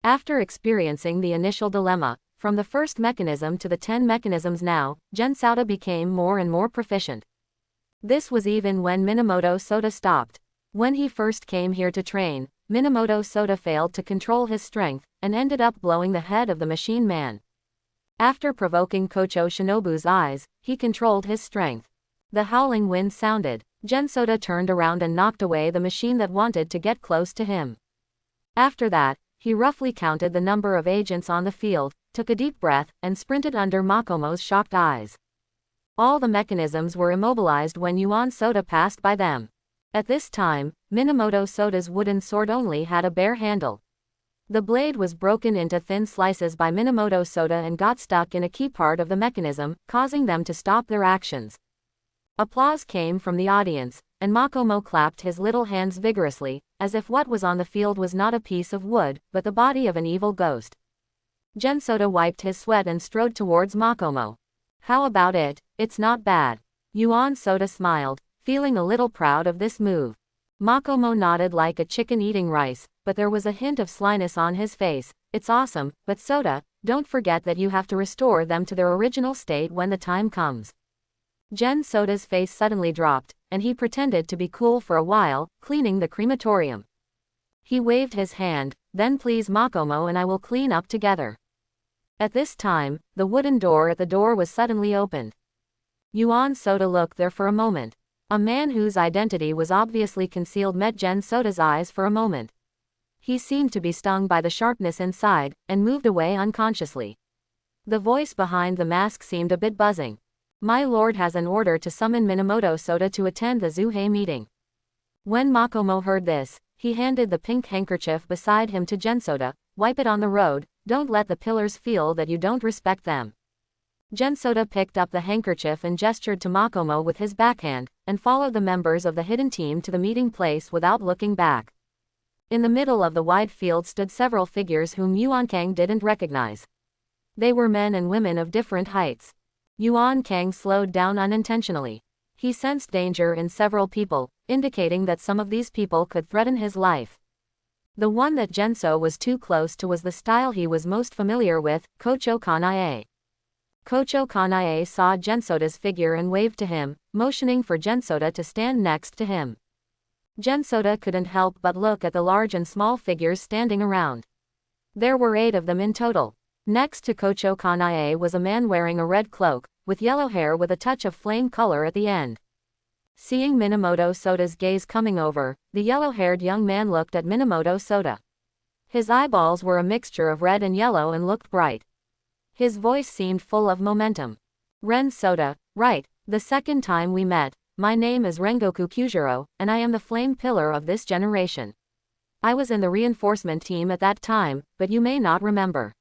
After experiencing the initial dilemma, from the first mechanism to the 10 mechanisms now, Gen Soda became more and more proficient. This was even when Minamoto Soda stopped. When he first came here to train, Minamoto Soda failed to control his strength, and ended up blowing the head of the machine man. After provoking Kocho Shinobu's eyes, he controlled his strength. The howling wind sounded. Gen Soda turned around and knocked away the machine that wanted to get close to him. After that, he roughly counted the number of agents on the field, took a deep breath, and sprinted under Makomo's shocked eyes. All the mechanisms were immobilized when Yuan Soda passed by them. At this time, Minamoto Soda's wooden sword only had a bare handle. The blade was broken into thin slices by Minamoto Soda and got stuck in a key part of the mechanism, causing them to stop their actions. Applause came from the audience, and Makomo clapped his little hands vigorously, as if what was on the field was not a piece of wood, but the body of an evil ghost. Gen Soda wiped his sweat and strode towards Makomo. How about it? It's not bad. Yuan Soda smiled, feeling a little proud of this move. Makomo nodded like a chicken eating rice, but there was a hint of slyness on his face. It's awesome, but Soda, don't forget that you have to restore them to their original state when the time comes. Gen Soda's face suddenly dropped, and he pretended to be cool for a while, cleaning the crematorium. He waved his hand, then please Makomo and I will clean up together. At this time, the wooden door at the door was suddenly opened. Yuan Soda looked there for a moment. A man whose identity was obviously concealed met Gen Soda's eyes for a moment. He seemed to be stung by the sharpness inside, and moved away unconsciously. The voice behind the mask seemed a bit buzzing. My lord has an order to summon Minamoto Soda to attend the Zuhei meeting. When Makomo heard this, he handed the pink handkerchief beside him to Gen Soda. Wipe it on the road, don't let the pillars feel that you don't respect them. Gen Soda picked up the handkerchief and gestured to Makomo with his backhand, and followed the members of the hidden team to the meeting place without looking back. In the middle of the wide field stood several figures whom Yuan Kang didn't recognize. They were men and women of different heights. Yuan Kang slowed down unintentionally. He sensed danger in several people, indicating that some of these people could threaten his life. The one that Genso was too close to was the style he was most familiar with, Kocho Kanae. Kocho Kanae saw Gensoda's figure and waved to him, motioning for Gensoda to stand next to him. Gensoda couldn't help but look at the large and small figures standing around. There were 8 of them in total. Next to Kocho Kanae was a man wearing a red cloak, with yellow hair with a touch of flame color at the end. Seeing Minamoto Soda's gaze coming over, the yellow-haired young man looked at Minamoto Soda. His eyeballs were a mixture of red and yellow and looked bright. His voice seemed full of momentum. Ren Soda, right, the second time we met, my name is Rengoku Kyujiro, and I am the flame pillar of this generation. I was in the reinforcement team at that time, but you may not remember.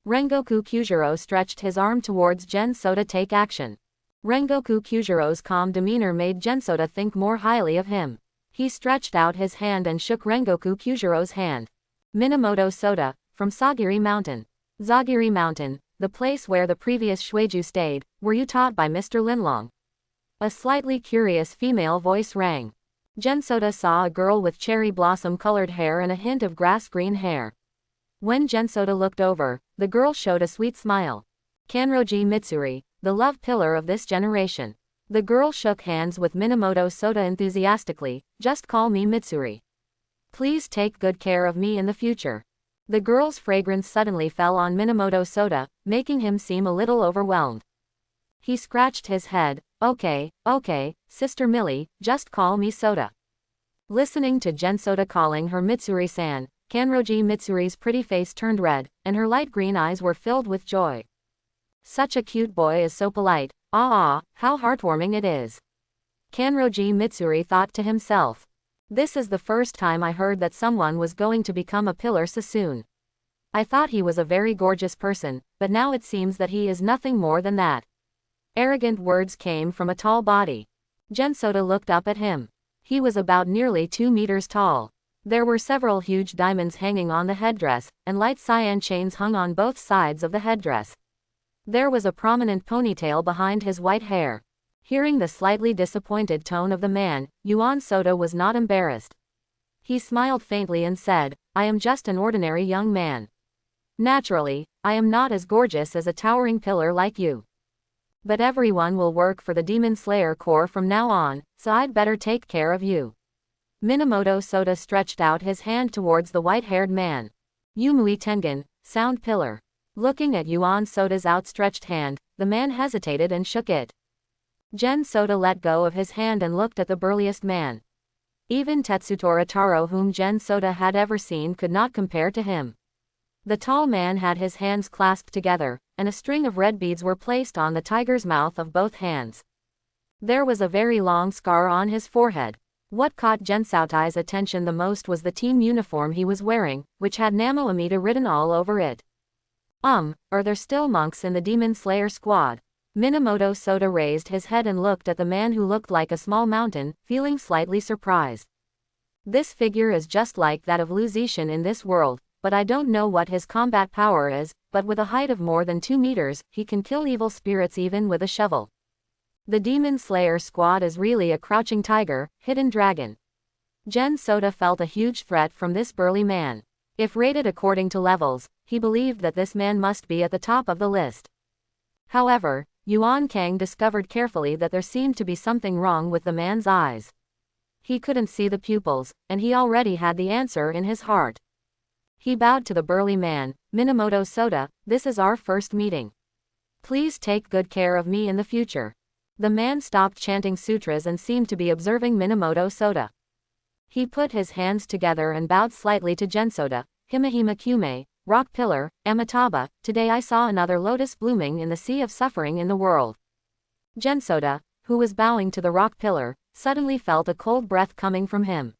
Rengoku Kyujiro stretched his arm towards Gen Soda. Take action. Rengoku Kyujiro's calm demeanor made Gen Soda think more highly of him. He stretched out his hand and shook Rengoku Kyujiro's hand. Minamoto Soda, from Sagiri Mountain. Zagiri Mountain, the place where the previous Shueiju stayed, were you taught by Mr. Linlong? A slightly curious female voice rang. Gen Soda saw a girl with cherry blossom-colored hair and a hint of grass-green hair. When Gen Soda looked over, the girl showed a sweet smile. Kanroji Mitsuri, the love pillar of this generation. The girl shook hands with Minamoto Soda enthusiastically. Just call me Mitsuri. Please take good care of me in the future. The girl's fragrance suddenly fell on Minamoto Soda, making him seem a little overwhelmed. He scratched his head. Okay, Sister Millie, just call me Soda. Listening to Gen Soda calling her Mitsuri-san, Kanroji Mitsuri's pretty face turned red, and her light green eyes were filled with joy. Such a cute boy is so polite. How heartwarming it is. Kanroji Mitsuri thought to himself. This is the first time I heard that someone was going to become a pillar so soon. I thought he was a very gorgeous person, but now it seems that he is nothing more than that. Arrogant words came from a tall body. Gen Soda looked up at him. He was about nearly 2 meters tall. There were several huge diamonds hanging on the headdress, and light cyan chains hung on both sides of the headdress. There was a prominent ponytail behind his white hair. Hearing the slightly disappointed tone of the man, Yuan Soda was not embarrassed. He smiled faintly and said, I am just an ordinary young man. Naturally, I am not as gorgeous as a towering pillar like you. But everyone will work for the Demon Slayer Corps from now on, so I'd better take care of you. Minamoto Soda stretched out his hand towards the white-haired man. Yumui Tengen, Sound Pillar. Looking at Yuan Soda's outstretched hand, the man hesitated and shook it. Gen Soda let go of his hand and looked at the burliest man. Even Tetsutora Taro, whom Gen Soda had ever seen, could not compare to him. The tall man had his hands clasped together, and a string of red beads were placed on the tiger's mouth of both hands. There was a very long scar on his forehead. What caught Gen Soda's attention the most was the team uniform he was wearing, which had Namo Amida written all over it. Are there still monks in the Demon Slayer squad? Minamoto Soda raised his head and looked at the man who looked like a small mountain, feeling slightly surprised. This figure is just like that of Lu Zishan in this world, but I don't know what his combat power is, but with a height of more than 2 meters, he can kill evil spirits even with a shovel. The Demon Slayer squad is really a crouching tiger, hidden dragon. Gen Soda felt a huge threat from this burly man. If rated according to levels, he believed that this man must be at the top of the list. However, Yuan Kang discovered carefully that there seemed to be something wrong with the man's eyes. He couldn't see the pupils, and he already had the answer in his heart. He bowed to the burly man. Minamoto Soda, this is our first meeting. Please take good care of me in the future. The man stopped chanting sutras and seemed to be observing Minamoto Soda. He put his hands together and bowed slightly to Gen Soda. Himahima Kume, Rock Pillar, Amitabha, today I saw another lotus blooming in the sea of suffering in the world. Gen Soda, who was bowing to the rock pillar, suddenly felt a cold breath coming from him.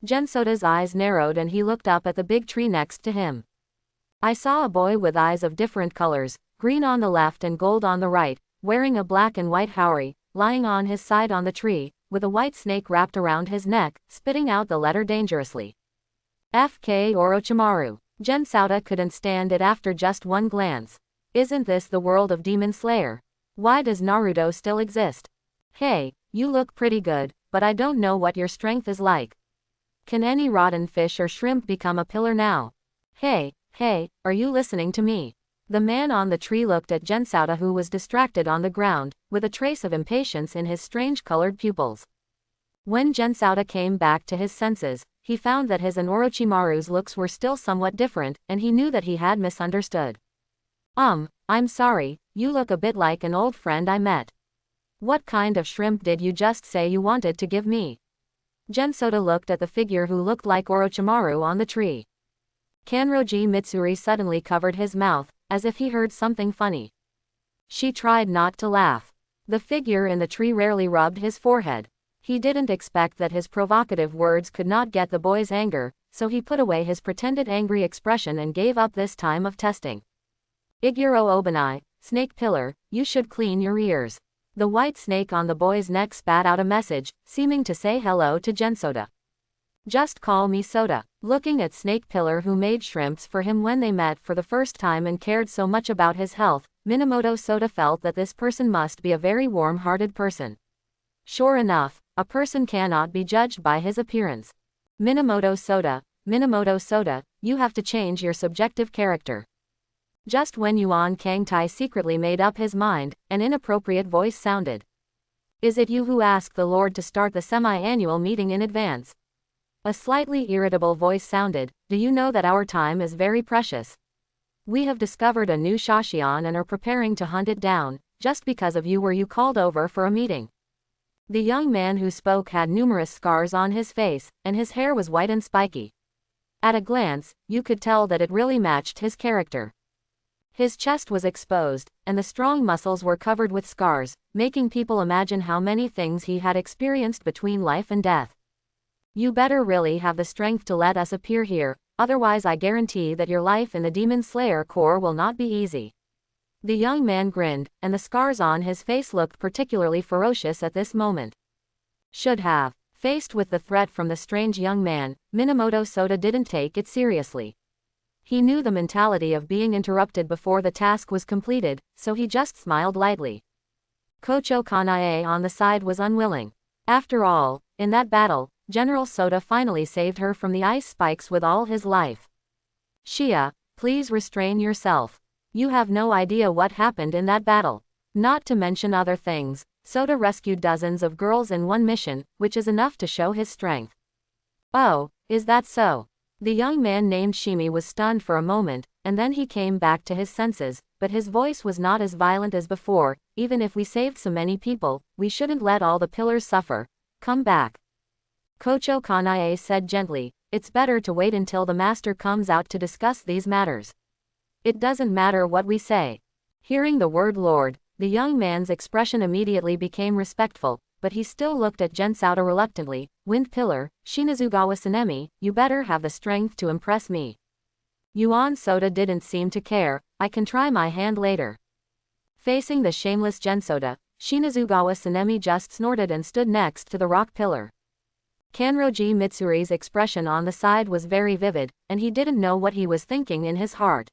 Gen Soda's eyes narrowed and he looked up at the big tree next to him. I saw a boy with eyes of different colors, green on the left and gold on the right, wearing a black and white haori, lying on his side on the tree, with a white snake wrapped around his neck, spitting out the letter dangerously. FK Orochimaru. Gen Soda couldn't stand it after just one glance. Isn't this the world of Demon Slayer? Why does Naruto still exist? Hey, you look pretty good, but I don't know what your strength is like. Can any rotten fish or shrimp become a pillar now? Hey, are you listening to me? The man on the tree looked at Gen Soda, who was distracted on the ground, with a trace of impatience in his strange colored pupils. When Gen Soda came back to his senses, he found that his and Orochimaru's looks were still somewhat different, and he knew that he had misunderstood. I'm sorry, you look a bit like an old friend I met. What kind of shrimp did you just say you wanted to give me? Gensoda looked at the figure who looked like Orochimaru on the tree. Kanroji Mitsuri suddenly covered his mouth, as if he heard something funny. She tried not to laugh. The figure in the tree rarely rubbed his forehead. He didn't expect that his provocative words could not get the boy's anger, so he put away his pretended angry expression and gave up this time of testing. Iguro Obanai, snake pillar, you should clean your ears. The white snake on the boy's neck spat out a message, seeming to say hello to Gensoda. Just call me Soda. Looking at Snake Pillar, who made shrimps for him when they met for the first time and cared so much about his health, Minamoto Soda felt that this person must be a very warm-hearted person. Sure enough, a person cannot be judged by his appearance. Minamoto Soda, you have to change your subjective character. Just when Yuan Kangtai secretly made up his mind, an inappropriate voice sounded. Is it you who asked the Lord to start the semi-annual meeting in advance? A slightly irritable voice sounded. Do you know that our time is very precious? We have discovered a new Shashion and are preparing to hunt it down. Just because of you were you called over for a meeting. The young man who spoke had numerous scars on his face, and his hair was white and spiky. At a glance, you could tell that it really matched his character. His chest was exposed, and the strong muscles were covered with scars, making people imagine how many things he had experienced between life and death. You better really have the strength to let us appear here, otherwise I guarantee that your life in the Demon Slayer Corps will not be easy. The young man grinned, and the scars on his face looked particularly ferocious at this moment. Should have. Faced with the threat from the strange young man, Minamoto Soda didn't take it seriously. He knew the mentality of being interrupted before the task was completed, so he just smiled lightly. Kocho Kanae on the side was unwilling. After all, in that battle, General Soda finally saved her from the ice spikes with all his life. Shia, please restrain yourself. You have no idea what happened in that battle. Not to mention other things, Soda rescued dozens of girls in one mission, which is enough to show his strength. Oh, is that so? The young man named Shimi was stunned for a moment, and then he came back to his senses, but his voice was not as violent as before. Even if we saved so many people, we shouldn't let all the pillars suffer. Come back. Kocho Kanae said gently, it's better to wait until the master comes out to discuss these matters. It doesn't matter what we say. Hearing the word Lord, the young man's expression immediately became respectful, but he still looked at Gensoda reluctantly. Wind Pillar, Shinazugawa Sanemi, you better have the strength to impress me. Yuan Soda didn't seem to care. I can try my hand later. Facing the shameless Gensoda, Shinazugawa Sanemi just snorted and stood next to the rock pillar. Kanroji Mitsuri's expression on the side was very vivid, and he didn't know what he was thinking in his heart.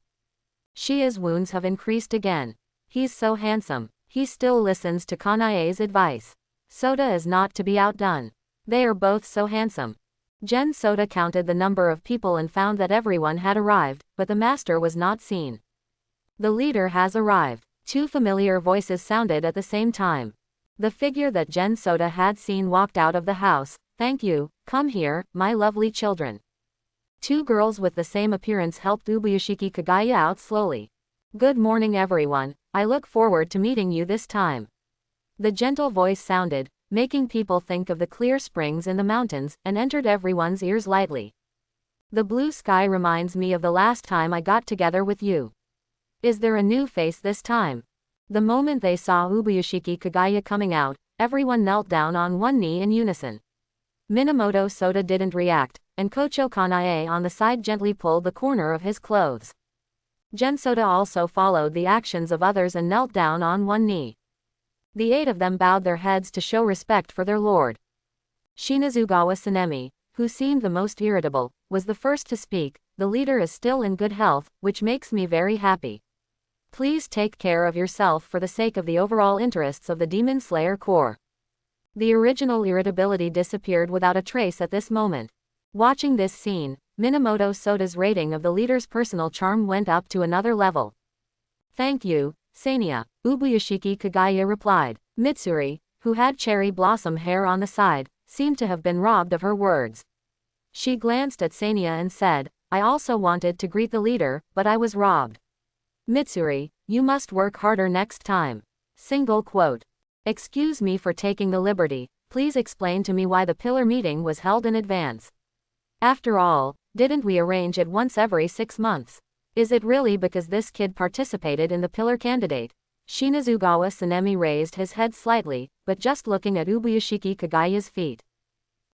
Shia's wounds have increased again. He's so handsome. He still listens to Kanae's advice. Soda is not to be outdone. They are both so handsome. Soda counted the number of people and found that everyone had arrived, but the master was not seen. The leader has arrived. Two familiar voices sounded at the same time. The figure that Soda had seen walked out of the house. Thank you, come here, my lovely children. Two girls with the same appearance helped Ubuyashiki Kagaya out slowly. Good morning everyone, I look forward to meeting you this time. The gentle voice sounded, making people think of the clear springs in the mountains, and entered everyone's ears lightly. The blue sky reminds me of the last time I got together with you. Is there a new face this time? The moment they saw Ubuyashiki Kagaya coming out, everyone knelt down on one knee in unison. Minamoto Soda didn't react, and Kocho Kanae on the side gently pulled the corner of his clothes. Gensoda also followed the actions of others and knelt down on one knee. The 8 of them bowed their heads to show respect for their lord. Shinazugawa Sanemi, who seemed the most irritable, was the first to speak. The leader is still in good health, which makes me very happy. Please take care of yourself for the sake of the overall interests of the Demon Slayer Corps. The original irritability disappeared without a trace at this moment. Watching this scene, Minamoto Soda's rating of the leader's personal charm went up to another level. Thank you, Sania, Ubuyashiki Kagaya replied. Mitsuri, who had cherry blossom hair on the side, seemed to have been robbed of her words. She glanced at Sania and said, I also wanted to greet the leader, but I was robbed. Mitsuri, you must work harder next time. Single quote. Excuse me for taking the liberty, please explain to me why the pillar meeting was held in advance. After all, didn't we arrange it once every 6 months? Is it really because this kid participated in the pillar candidate? Shinazugawa Sanemi raised his head slightly, but just looking at Ubuyashiki Kagaya's feet.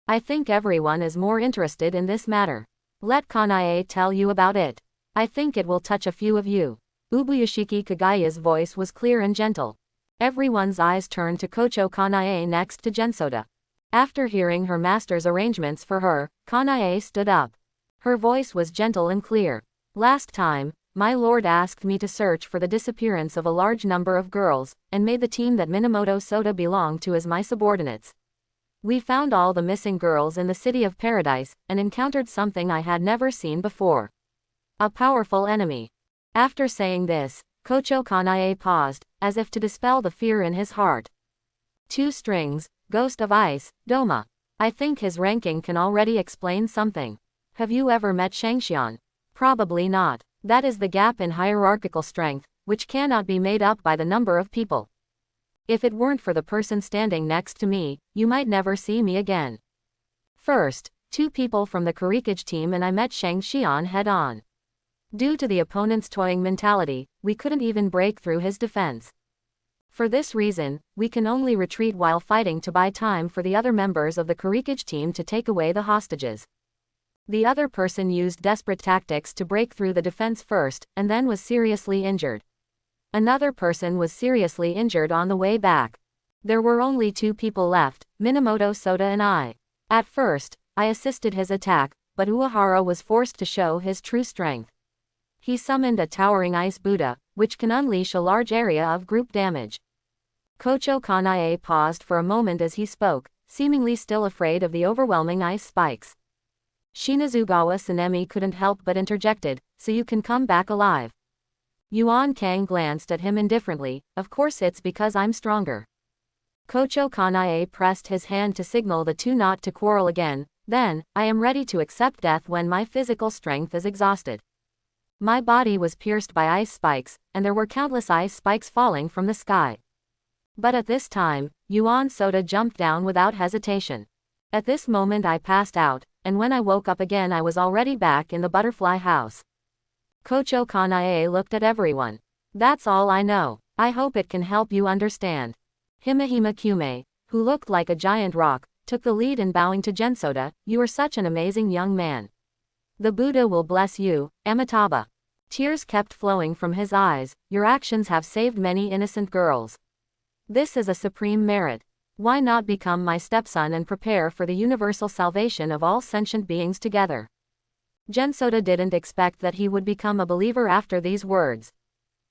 I think everyone is more interested in this matter. Let Kanae tell you about it. I think it will touch a few of you. Ubuyashiki Kagaya's voice was clear and gentle. Everyone's eyes turned to Kocho Kanae next to Gensoda. After hearing her master's arrangements for her, Kanae stood up. Her voice was gentle and clear. Last time, my lord asked me to search for the disappearance of a large number of girls, and made the team that Minamoto Soda belonged to as my subordinates. We found all the missing girls in the City of Paradise, and encountered something I had never seen before. A powerful enemy. After saying this, Kocho Kanae paused, as if to dispel the fear in his heart. 2 strings, Ghost of Ice, Doma. I think his ranking can already explain something. Have you ever met Shangxian? Probably not. That is the gap in hierarchical strength, which cannot be made up by the number of people. If it weren't for the person standing next to me, you might never see me again. First, 2 people from the Kurikage team and I met Shangxian head-on. Due to the opponent's toying mentality, we couldn't even break through his defense. For this reason, we can only retreat while fighting to buy time for the other members of the Kurikage team to take away the hostages. The other person used desperate tactics to break through the defense first, and then was seriously injured. Another person was seriously injured on the way back. There were only 2 people left, Minamoto Soda and I. At first, I assisted his attack, but Uehara was forced to show his true strength. He summoned a towering ice Buddha, which can unleash a large area of group damage. Kocho Kanae paused for a moment as he spoke, seemingly still afraid of the overwhelming ice spikes. Shinazugawa Sanemi couldn't help but interjected, so you can come back alive. Yuan Kang glanced at him indifferently, of course it's because I'm stronger. Kocho Kanae pressed his hand to signal the 2 not to quarrel again, then, I am ready to accept death when my physical strength is exhausted. My body was pierced by ice spikes, and there were countless ice spikes falling from the sky. But at this time, Yuan Soda jumped down without hesitation. At this moment I passed out, and when I woke up again I was already back in the butterfly house. Kocho Kanae looked at everyone. That's all I know. I hope it can help you understand. Himehime Kume, who looked like a giant rock, took the lead in bowing to Gensoda. You are such an amazing young man. The Buddha will bless you, Amitabha. Tears kept flowing from his eyes. Your actions have saved many innocent girls. This is a supreme merit. Why not become my stepson and prepare for the universal salvation of all sentient beings together? Gensoda didn't expect that he would become a believer after these words.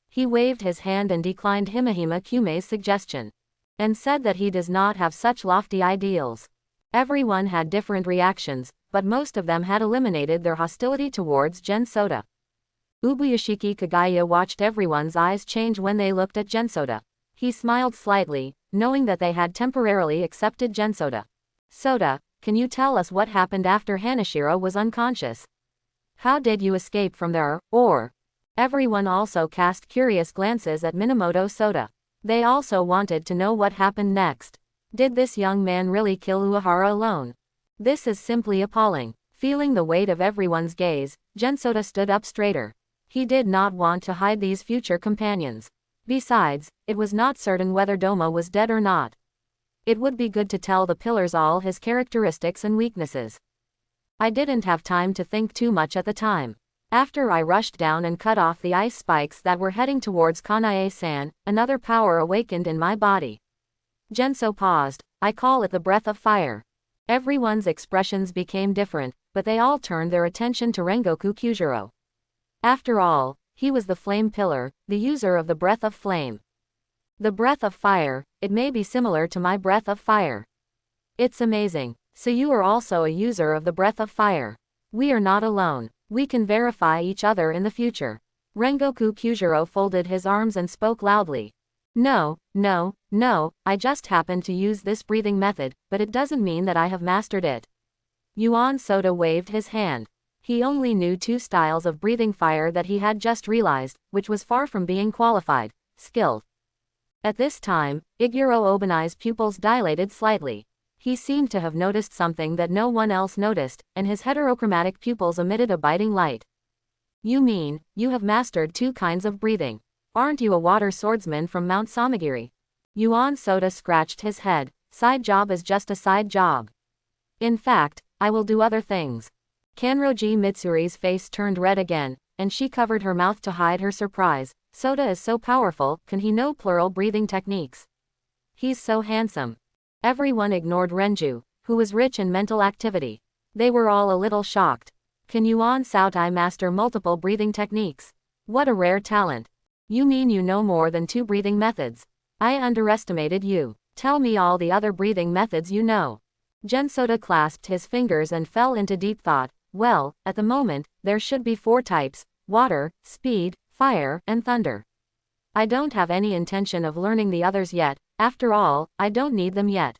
He waved his hand and declined Himehime Kume's suggestion, and said that he does not have such lofty ideals. Everyone had different reactions, but most of them had eliminated their hostility towards Gensoda. Ubuyashiki Kagaya watched everyone's eyes change when they looked at Gensoda. He smiled slightly, knowing that they had temporarily accepted Gensoda. Soda, can you tell us what happened after Hanashiro was unconscious? How did you escape from there, or? Everyone also cast curious glances at Minamoto Soda. They also wanted to know what happened next. Did this young man really kill Uehara alone? This is simply appalling. Feeling the weight of everyone's gaze, Gensoda stood up straighter. He did not want to hide these future companions. Besides, it was not certain whether Doma was dead or not. It would be good to tell the pillars all his characteristics and weaknesses. I didn't have time to think too much at the time. After I rushed down and cut off the ice spikes that were heading towards Kanae-san, another power awakened in my body. Genso paused. I call it the breath of fire. Everyone's expressions became different, but they all turned their attention to Rengoku Kyujuro. After all, he was the flame pillar, the user of the breath of flame. The breath of fire, it may be similar to my breath of fire. It's amazing. So you are also a user of the breath of fire. We are not alone. We can verify each other in the future. Rengoku Kyujuro folded his arms and spoke loudly. No, I just happened to use this breathing method, but it doesn't mean that I have mastered it. Yuan Soda waved his hand. He only knew 2 styles of breathing fire that he had just realized, which was far from being qualified, skilled. At this time, Iguro Obanai's pupils dilated slightly. He seemed to have noticed something that no one else noticed, and his heterochromatic pupils emitted a biting light. You mean, you have mastered 2 kinds of breathing. Aren't you a water swordsman from Mount Samagiri? Yuan Soda scratched his head. Side job is just a side job. In fact, I will do other things. Kanroji Mitsuri's face turned red again, and she covered her mouth to hide her surprise. Soda is so powerful, can he know plural breathing techniques? He's so handsome. Everyone ignored Renju, who was rich in mental activity. They were all a little shocked. Can Yuan Saotai master multiple breathing techniques? What a rare talent. You mean you know more than 2 breathing methods? I underestimated you. Tell me all the other breathing methods you know. Gensoda clasped his fingers and fell into deep thought. Well, at the moment, there should be 4 types: water, speed, fire, and thunder. I don't have any intention of learning the others yet. After all, I don't need them yet.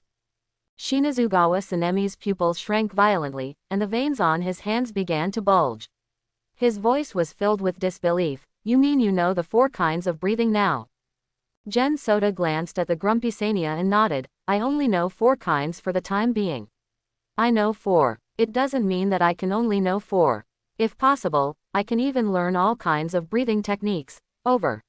Shinazugawa Sanemi's pupils shrank violently, and the veins on his hands began to bulge. His voice was filled with disbelief. You mean you know the 4 kinds of breathing now? Gen Soda glanced at the grumpy Sania and nodded. I only know 4 kinds for the time being. I know 4. It doesn't mean that I can only know 4. If possible, I can even learn all kinds of breathing techniques. Over.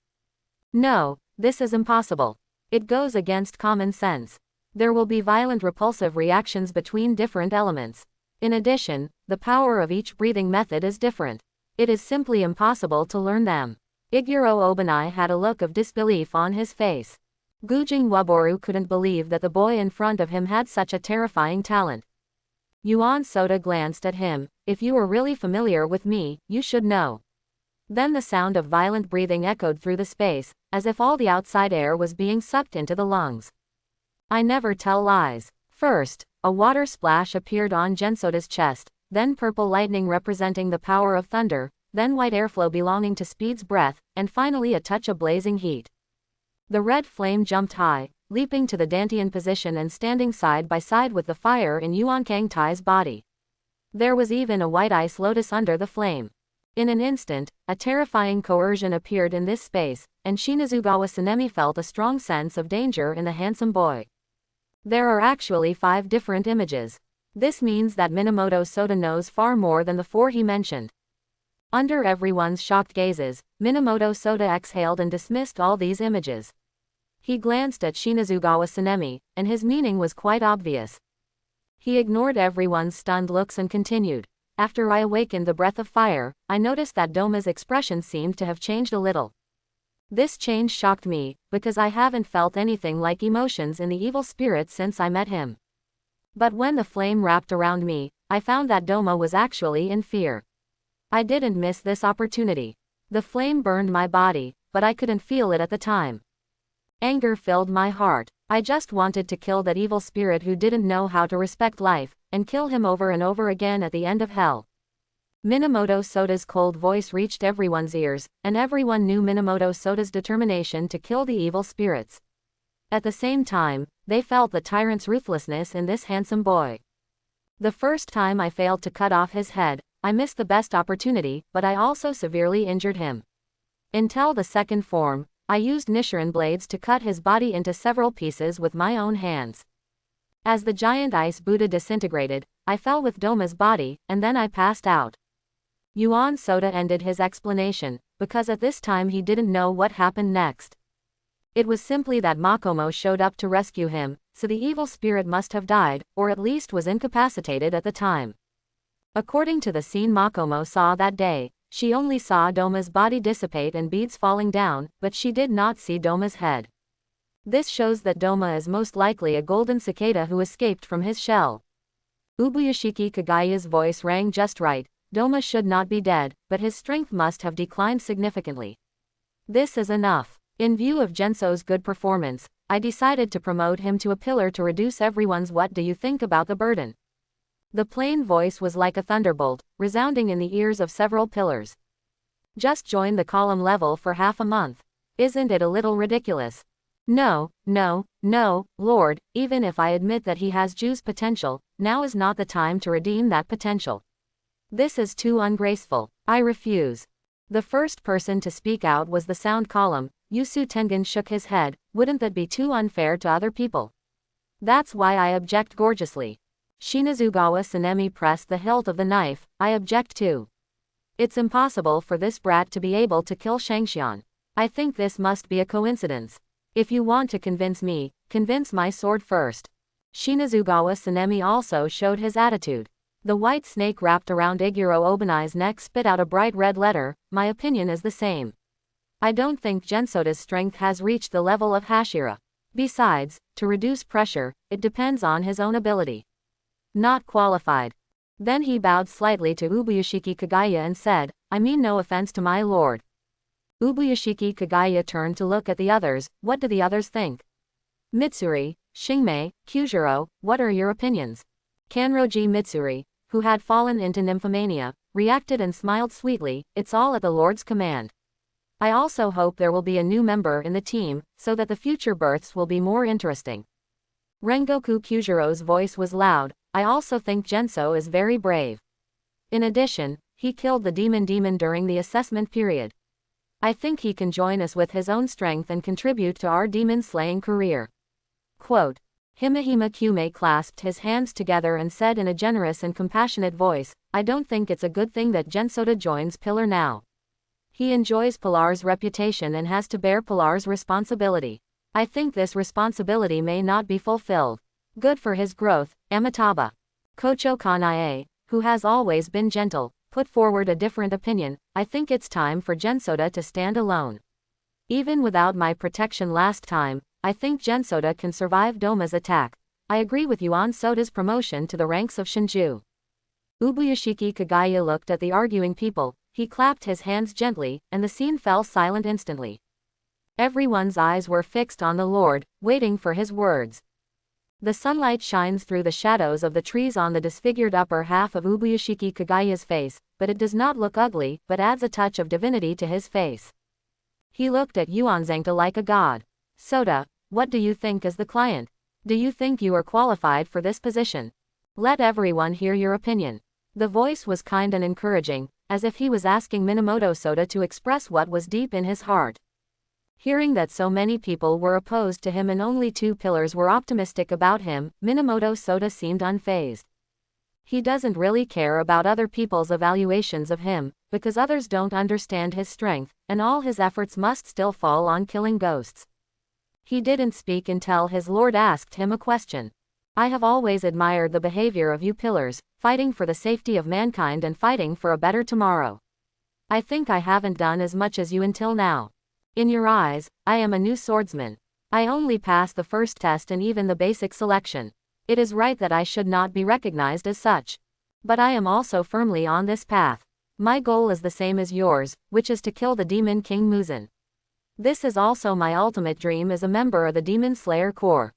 No, this is impossible. It goes against common sense. There will be violent repulsive reactions between different elements. In addition, the power of each breathing method is different. It is simply impossible to learn them. Iguro Obanai had a look of disbelief on his face. Gujing Waboru couldn't believe that the boy in front of him had such a terrifying talent. Yuan Soda glanced at him. If you were really familiar with me, you should know. Then the sound of violent breathing echoed through the space, as if all the outside air was being sucked into the lungs. I never tell lies. First, a water splash appeared on Gensoda's chest, then purple lightning representing the power of thunder, then white airflow belonging to Speed's breath, and finally a touch of blazing heat. The red flame jumped high, leaping to the Dantian position and standing side by side with the fire in Yuan Kangtai's body. There was even a white ice lotus under the flame. In an instant, a terrifying coercion appeared in this space, and Shinazugawa Sanemi felt a strong sense of danger in the handsome boy. There are actually 5 different images. This means that Minamoto Soda knows far more than the 4 he mentioned. Under everyone's shocked gazes, Minamoto Soda exhaled and dismissed all these images. He glanced at Shinazugawa Sanemi, and his meaning was quite obvious. He ignored everyone's stunned looks and continued. After I awakened the breath of fire, I noticed that Doma's expression seemed to have changed a little. This change shocked me, because I haven't felt anything like emotions in the evil spirit since I met him. But when the flame wrapped around me, I found that Doma was actually in fear. I didn't miss this opportunity. The flame burned my body, but I couldn't feel it at the time. Anger filled my heart. I just wanted to kill that evil spirit who didn't know how to respect life, and kill him over and over again at the end of hell. Minamoto Soda's cold voice reached everyone's ears, and everyone knew Minamoto Soda's determination to kill the evil spirits. At the same time, they felt the tyrant's ruthlessness in this handsome boy. The first time I failed to cut off his head, I missed the best opportunity, but I also severely injured him. Until the second form, I used Nichiren blades to cut his body into several pieces with my own hands. As the giant ice Buddha disintegrated, I fell with Doma's body, and then I passed out. Yuan Soda ended his explanation, because at this time he didn't know what happened next. It was simply that Makomo showed up to rescue him, so the evil spirit must have died, or at least was incapacitated at the time. According to the scene Makomo saw that day, she only saw Doma's body dissipate and beads falling down, but she did not see Doma's head. This shows that Doma is most likely a golden cicada who escaped from his shell. Ubuyashiki Kagaya's voice rang just right. Doma should not be dead, but his strength must have declined significantly. This is enough. In view of Genso's good performance, I decided to promote him to a pillar to reduce everyone's "what do you think about the burden?" The plain voice was like a thunderbolt, resounding in the ears of several pillars. Just join the column level for half a month. Isn't it a little ridiculous? No, no, no, Lord, even if I admit that he has Jew's potential, now is not the time to redeem that potential. This is too ungraceful. I refuse. The first person to speak out was the sound column, Yusu Tengen shook his head. Wouldn't that be too unfair to other people? That's why I object gorgeously. Shinazugawa Sanemi pressed the hilt of the knife. I object too. It's impossible for this brat to be able to kill Shangxian. I think this must be a coincidence. If you want to convince me, convince my sword first. Shinazugawa Sanemi also showed his attitude. The white snake wrapped around Iguro Obanai's neck spit out a bright red letter. My opinion is the same. I don't think Gensoda's strength has reached the level of Hashira. Besides, to reduce pressure, it depends on his own ability. Not qualified. Then he bowed slightly to Ubuyashiki Kagaya and said, I mean no offense to my lord. Ubuyashiki Kagaya turned to look at the others. What do the others think? Mitsuri, Shingmei, Kyujiro, what are your opinions? Kanroji Mitsuri, who had fallen into nymphomania, reacted and smiled sweetly. It's all at the Lord's command. I also hope there will be a new member in the team, so that the future births will be more interesting. Rengoku Kyujiro's voice was loud. I also think Genso is very brave. In addition, he killed the demon during the assessment period. I think he can join us with his own strength and contribute to our demon-slaying career. Quote. Himehima Kyume clasped his hands together and said in a generous and compassionate voice, I don't think it's a good thing that Gensoda joins Pillar now. He enjoys Pillar's reputation and has to bear Pillar's responsibility. I think this responsibility may not be fulfilled. Good for his growth, Amitabha. Kocho Kanae, who has always been gentle, put forward a different opinion. I think it's time for Gensoda to stand alone. Even without my protection last time, I think Gensoda can survive Doma's attack. I agree with you on Soda's promotion to the ranks of Shinju. Ubuyashiki Kagaya looked at the arguing people. He clapped his hands gently, and the scene fell silent instantly. Everyone's eyes were fixed on the Lord, waiting for his words. The sunlight shines through the shadows of the trees on the disfigured upper half of Ubuyashiki Kagaya's face, but it does not look ugly, but adds a touch of divinity to his face. He looked at Yuanzangta like a god. Soda, what do you think as the client? Do you think you are qualified for this position? Let everyone hear your opinion. The voice was kind and encouraging, as if he was asking Minamoto Soda to express what was deep in his heart. Hearing that so many people were opposed to him and only 2 pillars were optimistic about him, Minamoto Soda seemed unfazed. He doesn't really care about other people's evaluations of him, because others don't understand his strength, and all his efforts must still fall on killing ghosts. He didn't speak until his lord asked him a question. I have always admired the behavior of you pillars, fighting for the safety of mankind and fighting for a better tomorrow. I think I haven't done as much as you until now. In your eyes, I am a new swordsman. I only passed the first test and even the basic selection. It is right that I should not be recognized as such. But I am also firmly on this path. My goal is the same as yours, which is to kill the Demon King Muzan. This is also my ultimate dream as a member of the Demon Slayer Corps.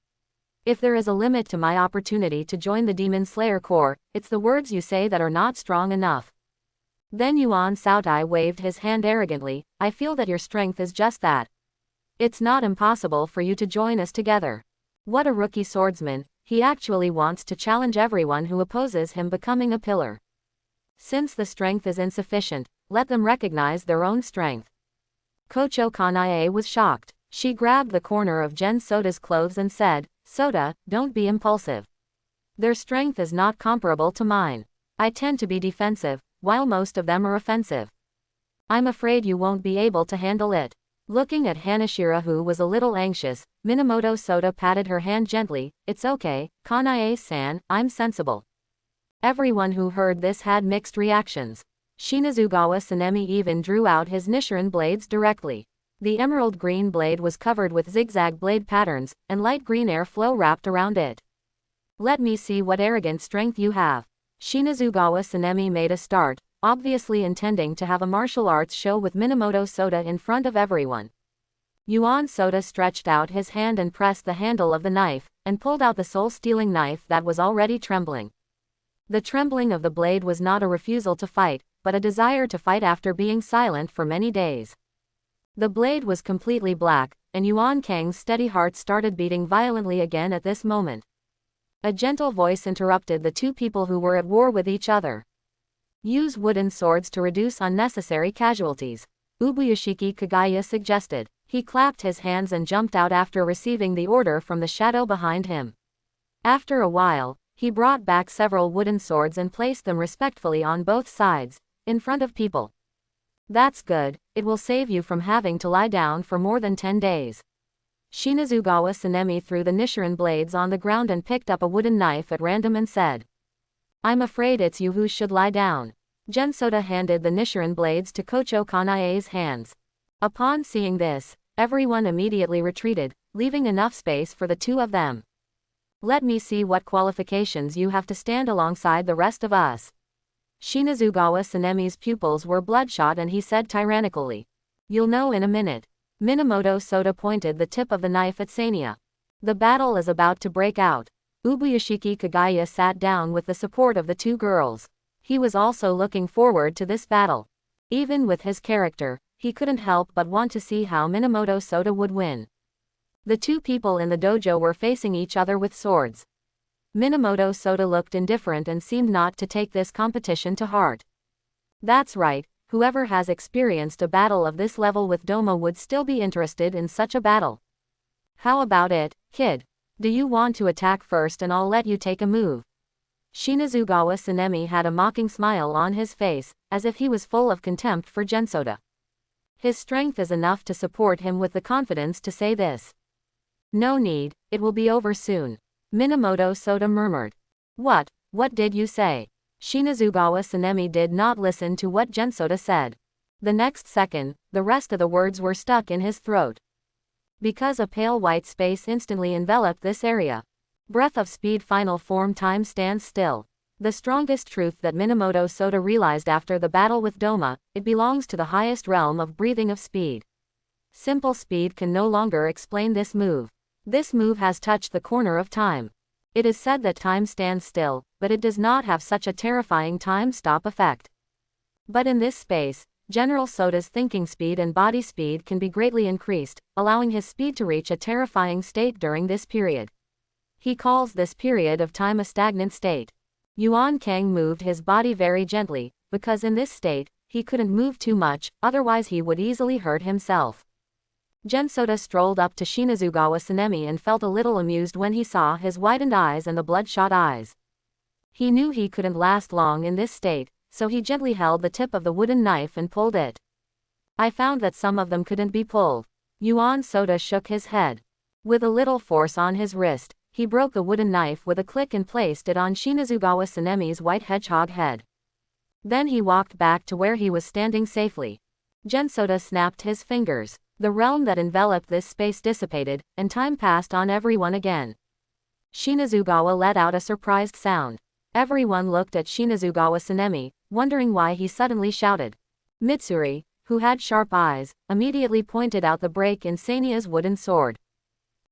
If there is a limit to my opportunity to join the Demon Slayer Corps, it's the words you say that are not strong enough. Then Yuan Saotai waved his hand arrogantly. I feel that your strength is just that. It's not impossible for you to join us together. What a rookie swordsman, he actually wants to challenge everyone who opposes him becoming a pillar. Since the strength is insufficient, let them recognize their own strength. Kocho Kanae was shocked. She grabbed the corner of Gen Soda's clothes and said, Soda, don't be impulsive. Their strength is not comparable to mine. I tend to be defensive, while most of them are offensive. I'm afraid you won't be able to handle it. Looking at Hanashira, who was a little anxious, Minamoto Soda patted her hand gently. It's okay, Kanae-san, I'm sensible. Everyone who heard this had mixed reactions. Shinazugawa Sanemi even drew out his Nichiren blades directly. The emerald green blade was covered with zigzag blade patterns, and light green airflow wrapped around it. Let me see what arrogant strength you have. Shinazugawa Sanemi made a start, obviously intending to have a martial arts show with Minamoto Soda in front of everyone. Yuan Soda stretched out his hand and pressed the handle of the knife, and pulled out the soul-stealing knife that was already trembling. The trembling of the blade was not a refusal to fight, but a desire to fight after being silent for many days. The blade was completely black, and Yuan Kang's steady heart started beating violently again at this moment. A gentle voice interrupted the 2 people who were at war with each other. Use wooden swords to reduce unnecessary casualties. Ubuyashiki Kagaya suggested. He clapped his hands and jumped out after receiving the order from the shadow behind him. After a while, he brought back several wooden swords and placed them respectfully on both sides, in front of people. That's good, it will save you from having to lie down for more than 10 days. Shinazugawa Sanemi threw the Nichiren blades on the ground and picked up a wooden knife at random and said, I'm afraid it's you who should lie down. Gensoda handed the Nichiren blades to Kocho Kanae's hands. Upon seeing this, everyone immediately retreated, leaving enough space for the two of them. Let me see what qualifications you have to stand alongside the rest of us. Shinazugawa Sanemi's pupils were bloodshot and he said tyrannically. You'll know in a minute. Minamoto Soda pointed the tip of the knife at Sania. The battle is about to break out. Ubuyashiki Kagaya sat down with the support of the two girls. He was also looking forward to this battle. Even with his character, he couldn't help but want to see how Minamoto Soda would win. The two people in the dojo were facing each other with swords. Minamoto Soda looked indifferent and seemed not to take this competition to heart. That's right, whoever has experienced a battle of this level with Doma would still be interested in such a battle. How about it, kid? Do you want to attack first and I'll let you take a move? Shinazugawa Sanemi had a mocking smile on his face, as if he was full of contempt for Gensoda. His strength is enough to support him with the confidence to say this. No need, it will be over soon. Minamoto Soda murmured. What did you say? Shinazugawa Sanemi did not listen to what Gensoda said. The next second, the rest of the words were stuck in his throat. Because a pale white space instantly enveloped this area. Breath of speed final form time stands still. The strongest truth that Minamoto Soda realized after the battle with Doma, it belongs to the highest realm of breathing of speed. Simple speed can no longer explain this move. This move has touched the corner of time. It is said that time stands still, but it does not have such a terrifying time-stop effect. But in this space, General Soda's thinking speed and body speed can be greatly increased, allowing his speed to reach a terrifying state during this period. He calls this period of time a stagnant state. Yuan Kang moved his body very gently, because in this state, he couldn't move too much, otherwise he would easily hurt himself. Gensoda strolled up to Shinazugawa Sanemi and felt a little amused when he saw his widened eyes and the bloodshot eyes. He knew he couldn't last long in this state, so he gently held the tip of the wooden knife and pulled it. I found that some of them couldn't be pulled. Yuan Soda shook his head. With a little force on his wrist, he broke the wooden knife with a click and placed it on Shinazugawa Sanemi's white hedgehog head. Then he walked back to where he was standing safely. Gensoda snapped his fingers. The realm that enveloped this space dissipated, and time passed on everyone again. Shinazugawa let out a surprised sound. Everyone looked at Shinazugawa Sanemi, wondering why he suddenly shouted. Mitsuri, who had sharp eyes, immediately pointed out the break in Sania's wooden sword.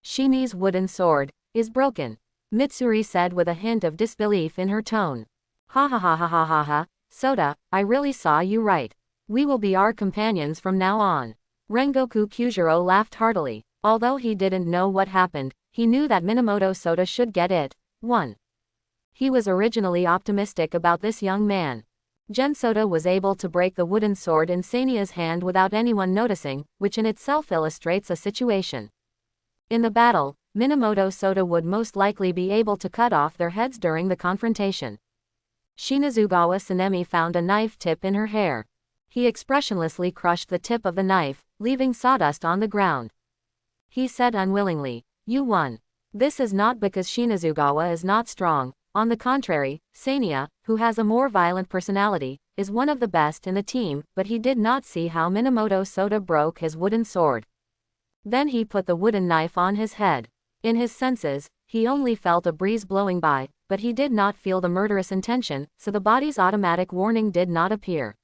Shini's wooden sword is broken, Mitsuri said with a hint of disbelief in her tone. Ha ha ha ha ha ha ha, Soda, I really saw you right. We will be our companions from now on. Rengoku Kyujiro laughed heartily. Although he didn't know what happened, he knew that Minamoto Soda should get it. 1. He was originally optimistic about this young man. Gensoda was able to break the wooden sword in Sania's hand without anyone noticing, which in itself illustrates a situation. In the battle, Minamoto Soda would most likely be able to cut off their heads during the confrontation. Shinazugawa Sanemi found a knife tip in her hair. He expressionlessly crushed the tip of the knife, leaving sawdust on the ground. He said unwillingly, You won. This is not because Shinazugawa is not strong. On the contrary, Sania, who has a more violent personality, is one of the best in the team, but he did not see how Minamoto Soda broke his wooden sword. Then he put the wooden knife on his head. In his senses, he only felt a breeze blowing by, but he did not feel the murderous intention, so the body's automatic warning did not appear.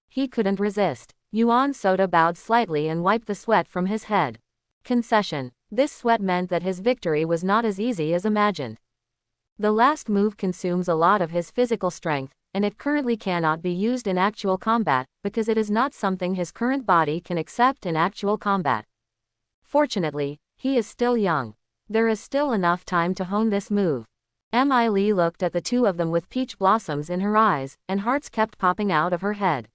He couldn't resist. Yuan Soda bowed slightly and wiped the sweat from his head. Concession. This sweat meant that his victory was not as easy as imagined. The last move consumes a lot of his physical strength, and it currently cannot be used in actual combat, because it is not something his current body can accept in actual combat. Fortunately, he is still young. There is still enough time to hone this move. Mi Lee looked at the two of them with peach blossoms in her eyes, and hearts kept popping out of her head.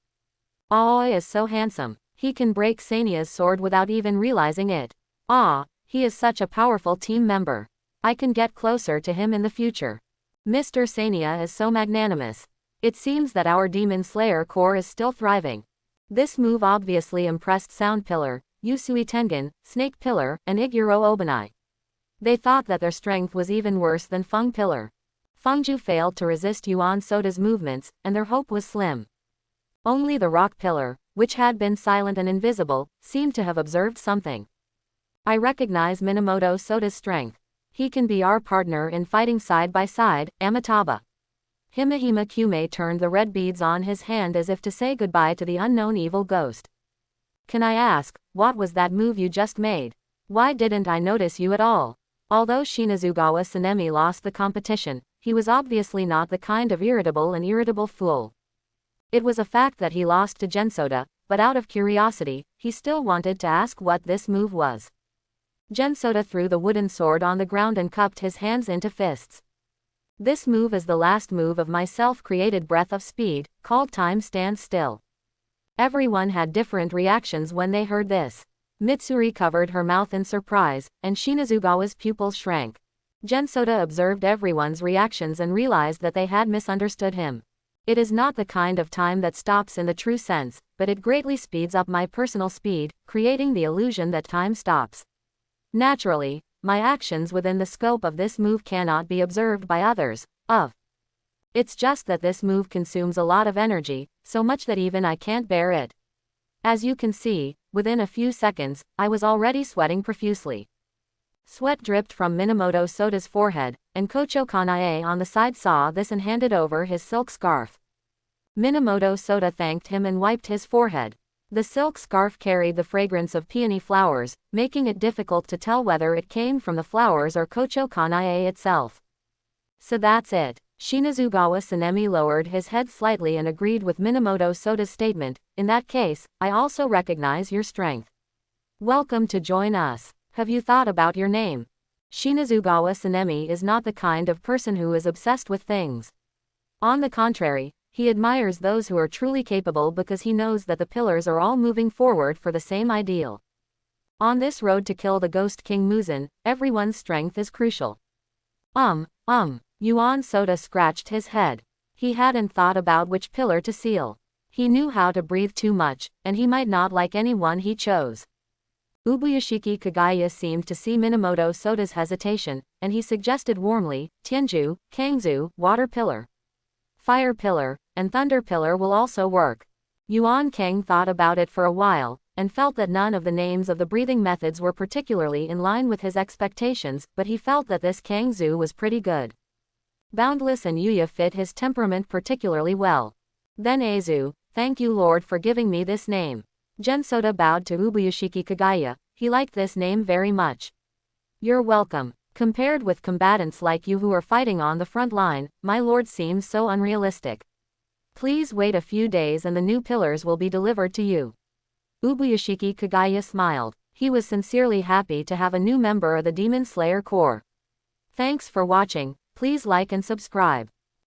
Aoi is so handsome. He can break Sanya's sword without even realizing it. Ah, he is such a powerful team member. I can get closer to him in the future. Mr. Sanya is so magnanimous. It seems that our Demon Slayer Corps is still thriving. This move obviously impressed Sound Pillar, Yusui Tengen, Snake Pillar, and Iguro Obanai. They thought that their strength was even worse than Feng Pillar. Fengju failed to resist Yuan Soda's movements, and their hope was slim. Only the Rock Pillar, which had been silent and invisible, seemed to have observed something. I recognize Minamoto Soda's strength. He can be our partner in fighting side by side, Amitabha. Himehime Kume turned the red beads on his hand as if to say goodbye to the unknown evil ghost. Can I ask, what was that move you just made? Why didn't I notice you at all? Although Shinazugawa Sanemi lost the competition, he was obviously not the kind of irritable fool. It was a fact that he lost to Gensoda, but out of curiosity, he still wanted to ask what this move was. Gensoda threw the wooden sword on the ground and cupped his hands into fists. This move is the last move of my self-created breath of speed, called Time Stand Still. Everyone had different reactions when they heard this. Mitsuri covered her mouth in surprise, and Shinazugawa's pupils shrank. Gensoda observed everyone's reactions and realized that they had misunderstood him. It is not the kind of time that stops in the true sense, but it greatly speeds up my personal speed, creating the illusion that time stops. Naturally, my actions within the scope of this move cannot be observed by others. It's just that this move consumes a lot of energy, so much that even I can't bear it. As you can see, within a few seconds, I was already sweating profusely. Sweat dripped from Minamoto Soda's forehead, and Kocho Kanae on the side saw this and handed over his silk scarf. Minamoto Soda thanked him and wiped his forehead. The silk scarf carried the fragrance of peony flowers, making it difficult to tell whether it came from the flowers or Kocho Kanae itself. So that's it. Shinazugawa Sanemi lowered his head slightly and agreed with Minamoto Soda's statement. In that case, I also recognize your strength. Welcome to join us. Have you thought about your name? Shinazugawa Sanemi is not the kind of person who is obsessed with things. On the contrary, he admires those who are truly capable because he knows that the pillars are all moving forward for the same ideal. On this road to kill the Ghost King Muzan, everyone's strength is crucial. Yuan Soda scratched his head. He hadn't thought about which pillar to seal. He knew how to breathe too much, and he might not like any one he chose. Ubuyashiki Kagaya seemed to see Minamoto Soda's hesitation, and he suggested warmly, Tianju, Kangzu, Water Pillar, Fire Pillar, and Thunder Pillar will also work. Yuan Kang thought about it for a while, and felt that none of the names of the breathing methods were particularly in line with his expectations, but he felt that this Kangzu was pretty good. Boundless and Yuya fit his temperament particularly well. Then Azu, thank you Lord for giving me this name. Gensoda bowed to Ubuyashiki Kagaya, he liked this name very much. You're welcome. Compared with combatants like you who are fighting on the front line, my lord seems so unrealistic. Please wait a few days and the new pillars will be delivered to you. Ubuyashiki Kagaya smiled. He was sincerely happy to have a new member of the Demon Slayer Corps. Thanks for watching. Please like and subscribe.